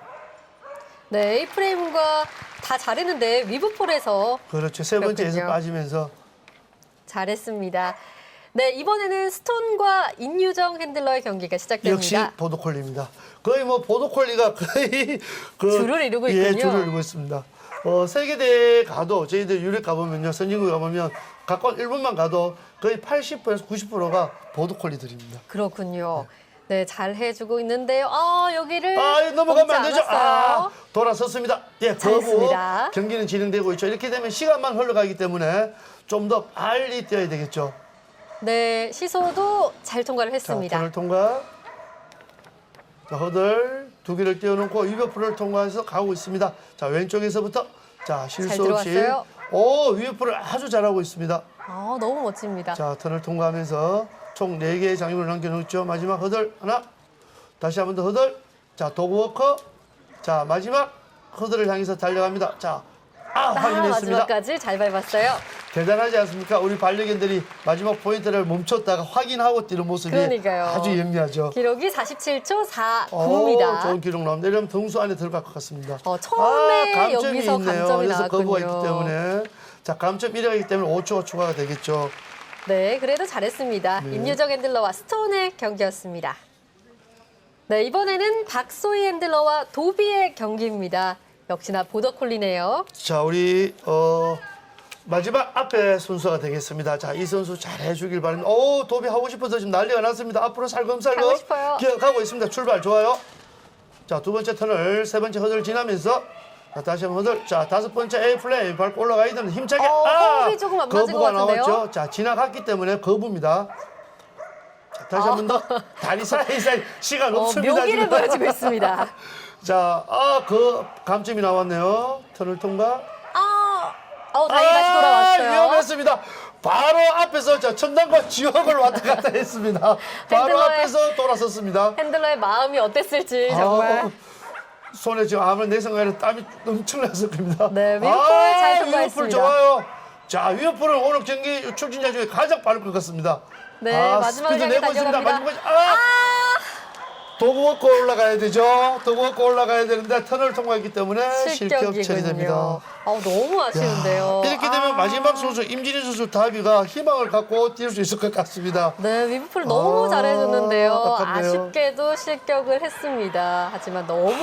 네, A프레임과 다 잘했는데 위브폴에서 그렇죠. 세 번째에서 그렇군요. 빠지면서 잘했습니다. 네, 이번에는 스톤과 인유정 핸들러의 경기가 시작됩니다. 역시 보더콜리입니다. 거의 뭐 보더콜리가 거의 줄을 이루고 예, 있군요. 줄을 이루고 있습니다. 세계대회 가도 저희들 유럽 가보면요, 선진국 가보면 가까운 일본만 가도 거의 80%에서 90%가 보더콜리들입니다. 그렇군요. 네, 잘 해주고 있는데요. 여기를 넘어가면 안 넘지 되죠. 않았어요. 돌아섰습니다. 예, 거부 잘했습니다. 경기는 진행되고 있죠. 이렇게 되면 시간만 흘러가기 때문에 좀 더 빨리 뛰어야 되겠죠. 네, 시소도 잘 통과를 자, 했습니다. 터널 통과. 자, 허들 2개를 띄워놓고 위버풀을 통과해서 가고 있습니다. 자, 왼쪽에서부터 자, 실수 없이. 들어왔어요. 위버풀을 아주 잘하고 있습니다. 너무 멋집니다. 자, 터널 통과하면서 총 4개의 장애물을 남겨놓죠. 마지막 허들 하나. 다시 한 번 더 허들. 자, 도그워커. 자, 마지막 허들을 향해서 달려갑니다. 자, 확인했습니다. 마지막까지 잘 밟았어요. 대단하지 않습니까? 우리 반려견들이 마지막 포인트를 멈췄다가 확인하고 뛰는 모습이 그러니까요. 아주 영리하죠. 기록이 47초 49입니다. 좋은 기록 나옵니다. 이러면 등수 안에 들어갈 것 같습니다. 처음에 감점이 여기서 있네요. 감점이 그래서 거부가 나왔군요. 있기 때문에 자, 감점 1회이기 때문에 5초가 추가가 되겠죠. 네, 그래도 잘했습니다. 임유정 핸들러와 스톤의 경기였습니다. 네, 이번에는 박소희 핸들러와 도비의 경기입니다. 역시나 보더콜리네요. 자, 우리 마지막 앞에 순서가 되겠습니다. 자, 이 선수 잘해주길 바랍니다. 도비 하고 싶어서 지금 난리가 났습니다. 앞으로 살금살금 하고 싶어요. 기어가고 있습니다. 출발 좋아요. 자, 2번째 터널, 3번째 허들 지나면서 자, 다시 한번 허들. 자, 5번째 A 플레이 밟고 올라가야 됩니다. 힘차게. 호흡이 조금 안 맞은 것 거부가 같은데요? 나왔죠. 자, 지나갔기 때문에 거부입니다. 자, 다시 한 번 더. 다리 사이사이 시간 없습니다. 묘기를 지금. 보여주고 있습니다. 자, 그 감점이 나왔네요. 터널 통과. 다행히 다시 돌아왔어요. 위험했습니다. 바로 앞에서 저 천당과 지옥을 왔다 갔다 했습니다. 바로 핸들러의- 앞에서 돌아섰습니다. 핸들러의 마음이 어땠을지 정말. 손에 지금 아무래도 내 생각에는 땀이 엄청났을 겁니다. 네, 위어풀 잘 통과했습니다. 위어풀 좋아요. 자, 위어풀은 오늘 경기 출전자 중에 가장 빠를 것 같습니다. 네, 마지막에 스피드 내고 있습니다. 달려갑니다. 마지막까지. 도구 먹고 올라가야 되죠. 도구 먹고 올라가야 되는데 터널 통과했기 때문에 실격 처리됩니다. 너무 아쉬운데요. 이렇게 되면 마지막 선수 임진희 선수 다비가 희망을 갖고 뛸 수 있을 것 같습니다. 네, 위브풀 너무 잘해줬는데요. 아깝네요. 아쉽게도 실격을 했습니다. 하지만 너무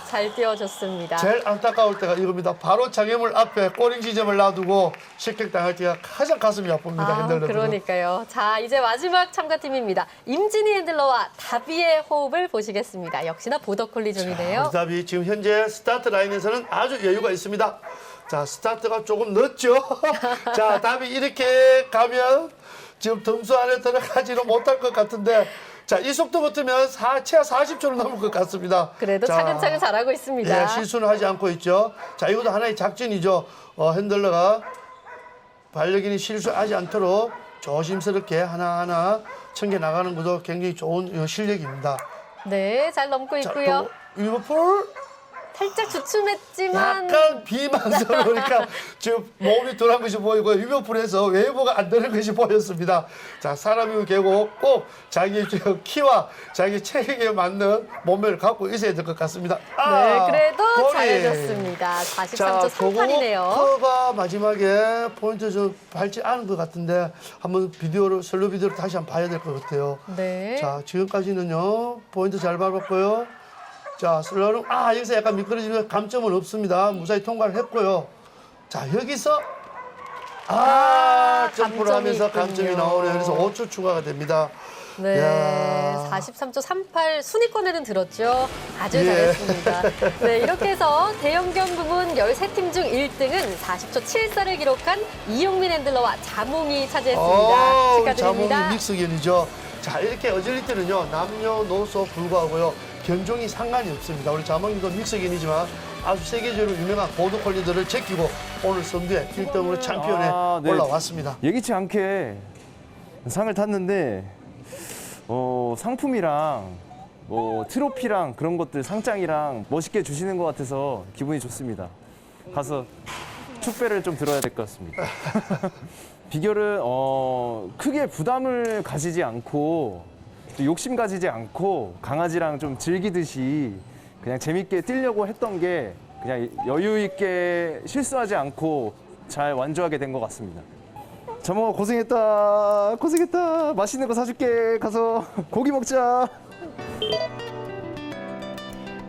잘 뛰어줬습니다. 제일 안타까울 때가 이겁니다. 바로 장애물 앞에 꼬링 지점을 놔두고 실격당할 때가 가장 가슴이 아픕니다. 핸들러들은. 그러니까요. 자, 이제 마지막 참가팀입니다. 임진희 핸들러와 다비의 호흡을 보시겠습니다. 역시나 보더콜리 중이네요. 우리 다비 지금 현재 스타트 라인에서는 아주 여유가 있습니다. 자, 스타트가 조금 늦죠. 자, 다비 이렇게 가면 지금 등수 안에 들어가지는 못할 것 같은데, 자, 이 속도 붙으면 최하 40초로 넘을 것 같습니다. 그래도 자, 차근차근 잘하고 있습니다. 예, 실수는 하지 않고 있죠. 자, 이것도 하나의 작전이죠. 핸들러가 반려견이 실수하지 않도록 조심스럽게 하나하나 챙겨나가는 것도 굉장히 좋은 실력입니다. 네, 잘 넘고 자, 있고요. 또 리버풀 살짝 주춤했지만 약간 비망스러우니까 지금 몸이 덜한 것이 보이고 리버풀에서 웨이브가 안 되는 것이 보였습니다. 자, 사람이 되고 꼭 자기 키와 자기 체력에 맞는 몸매를 갖고 있어야 될 것 같습니다. 네, 그래도 골이. 잘해줬습니다. 43초 38이네요. 커가 마지막에 포인트 좀 밟지 않은 것 같은데 한번 슬로우 비디오를 다시 한번 봐야 될 것 같아요. 네. 자, 지금까지는요 포인트 잘 밟았고요. 자, 슬로우는 여기서 약간 미끄러지면 감점은 없습니다. 무사히 통과를 했고요. 자, 여기서 점프를 감점이 하면서 있군요. 감점이 나오네요. 그래서 5초 추가가 됩니다. 네, 이야. 43초 38 순위권에는 들었죠. 아주 예. 잘했습니다. 네, 이렇게 해서 대형견 부문 13팀 중 1등은 40초 74를 기록한 이용민 핸들러와 자몽이 차지했습니다. 축하드립니다. 자몽이 믹스견이죠. 자, 이렇게 어질리티는요 남녀노소 불구하고요 견종이 상관이 없습니다. 우리 자몽이도 믹스견이지만 아주 세계적으로 유명한 보드콜리들을 제끼고 오늘 선두에 1등으로 챔피언에 네. 올라왔습니다. 예기치 않게 상을 탔는데 상품이랑 트로피랑 그런 것들 상장이랑 멋있게 주시는 것 같아서 기분이 좋습니다. 가서 축배를 좀 들어야 될 것 같습니다. 비결은 크게 부담을 가지지 않고 또 욕심 가지지 않고 강아지랑 좀 즐기듯이 그냥 재밌게 뛰려고 했던 게 그냥 여유 있게 실수하지 않고 잘 완주하게 된 것 같습니다. 자몽아 고생했다. 맛있는 거 사줄게. 가서 고기 먹자.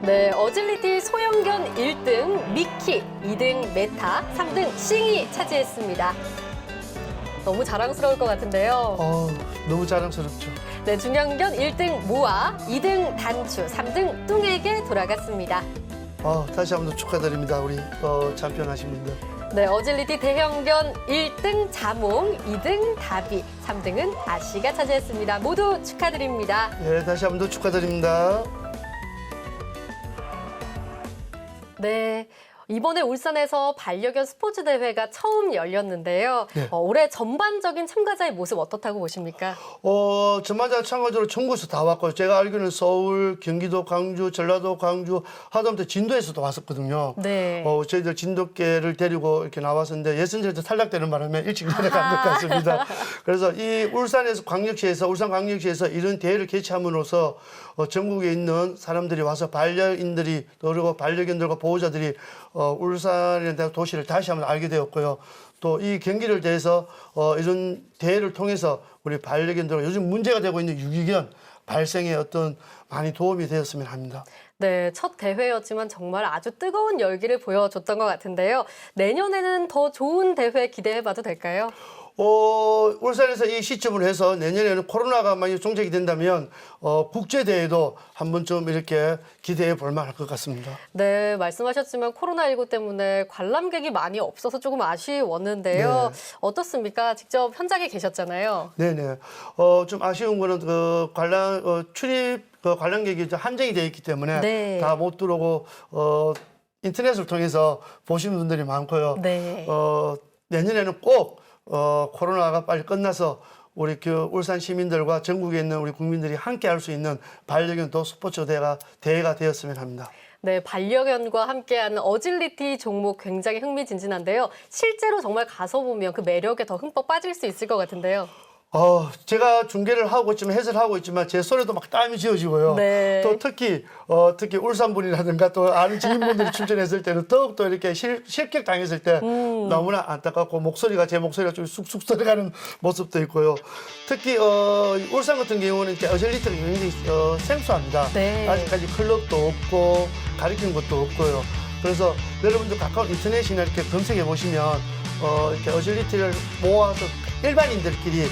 네, 어질리티 소형견 1등 미키, 2등 메타, 3등 싱이 차지했습니다. 너무 자랑스러울 것 같은데요. 너무 자랑스럽죠. 네, 중형견 1등 모아, 2등 단추, 3등 뚱에게 돌아갔습니다. 다시 한번 축하드립니다. 우리 챔피언 하신 분들. 네, 어질리티 대형견 1등 자몽, 2등 다비, 3등은 아씨가 차지했습니다. 모두 축하드립니다. 예, 다시 한번 축하드립니다. 네. 이번에 울산에서 반려견 스포츠 대회가 처음 열렸는데요. 네. 올해 전반적인 참가자의 모습 어떻다고 보십니까? 전반자 참가자로 전국에서 다 왔고요. 제가 알기로는 서울, 경기도, 광주, 전라도, 광주, 하다못해 진도에서도 왔었거든요. 네. 저희들 진돗개를 데리고 이렇게 나왔었는데 예선전에서 탈락되는 바람에 일찍 내려간 것 같습니다. 그래서 이 울산에서 울산광역시에서 이런 대회를 개최함으로써 전국에 있는 사람들이 와서 반려인들이 그리고 반려견들과 보호자들이 울산에 대한 도시를 다시 한번 알게 되었고요. 또 이 경기를 대해서 이런 대회를 통해서 우리 반려견들 요즘 문제가 되고 있는 유기견 발생에 어떤 많이 도움이 되었으면 합니다. 네, 첫 대회였지만 정말 아주 뜨거운 열기를 보여줬던 것 같은데요. 내년에는 더 좋은 대회 기대해봐도 될까요? 울산에서 이 시점을 해서 내년에는 코로나가 많이 종식이 된다면 국제대회도 한번 좀 이렇게 기대해 볼 만할 것 같습니다. 네, 말씀하셨지만 코로나19 때문에 관람객이 많이 없어서 조금 아쉬웠는데요. 네. 어떻습니까? 직접 현장에 계셨잖아요. 네네. 좀 아쉬운 거는 출입 관람객이 좀 한정이 되어 있기 때문에 네. 다 못 들어오고 인터넷을 통해서 보시는 분들이 많고요. 네. 내년에는 꼭 코로나가 빨리 끝나서 우리 울산 시민들과 전국에 있는 우리 국민들이 함께 할 수 있는 반려견 도 스포츠 대회가 되었으면 합니다. 네, 반려견과 함께하는 어질리티 종목 굉장히 흥미진진한데요. 실제로 정말 가서 보면 그 매력에 더 흠뻑 빠질 수 있을 것 같은데요. 제가 중계를 하고 있지만 해설하고 있지만 제 손에도 막 땀이 지어지고요. 네. 또 특히 울산분이라든가 또 아는 지인분들이 출전했을 때는 더욱 또 이렇게 실격 당했을 때 너무나 안타깝고 제 목소리가 좀 쑥쑥 들어가는 모습도 있고요. 특히 울산 같은 경우는 이제 어젤리트가 굉장히 생소합니다. 네. 아직까지 클럽도 없고 가리키는 것도 없고요. 그래서 여러분들 가까운 인터넷이나 이렇게 검색해 보시면 이렇게 어젤리트를 모아서 일반인들끼리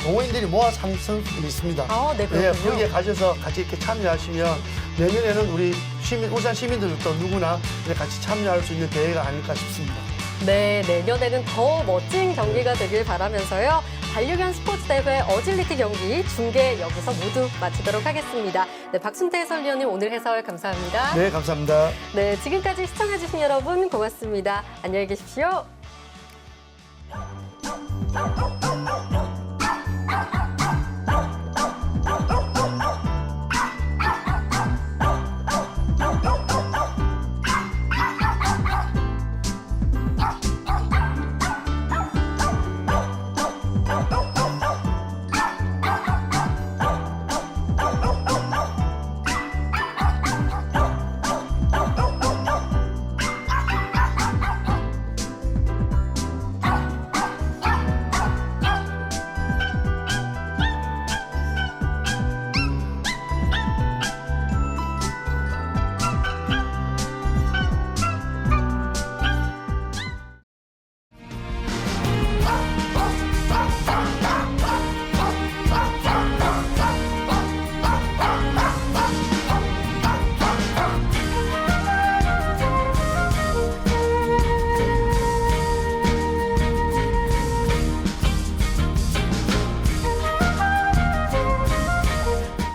동호인들이 모아서 하는 선수들이 있습니다. 아, 네, 그렇군요. 거기에 가셔서 같이 이렇게 참여하시면 내년에는 우리 울산 시민들도 누구나 이렇게 같이 참여할 수 있는 대회가 아닐까 싶습니다. 네, 내년에는 더 멋진 경기가 되길 바라면서요. 반려견 스포츠 대회 어질리티 경기 중계 여기서 모두 마치도록 하겠습니다. 네, 박순태 해설위원님 오늘 해설 감사합니다. 네, 감사합니다. 네, 지금까지 시청해주신 여러분 고맙습니다. 안녕히 계십시오.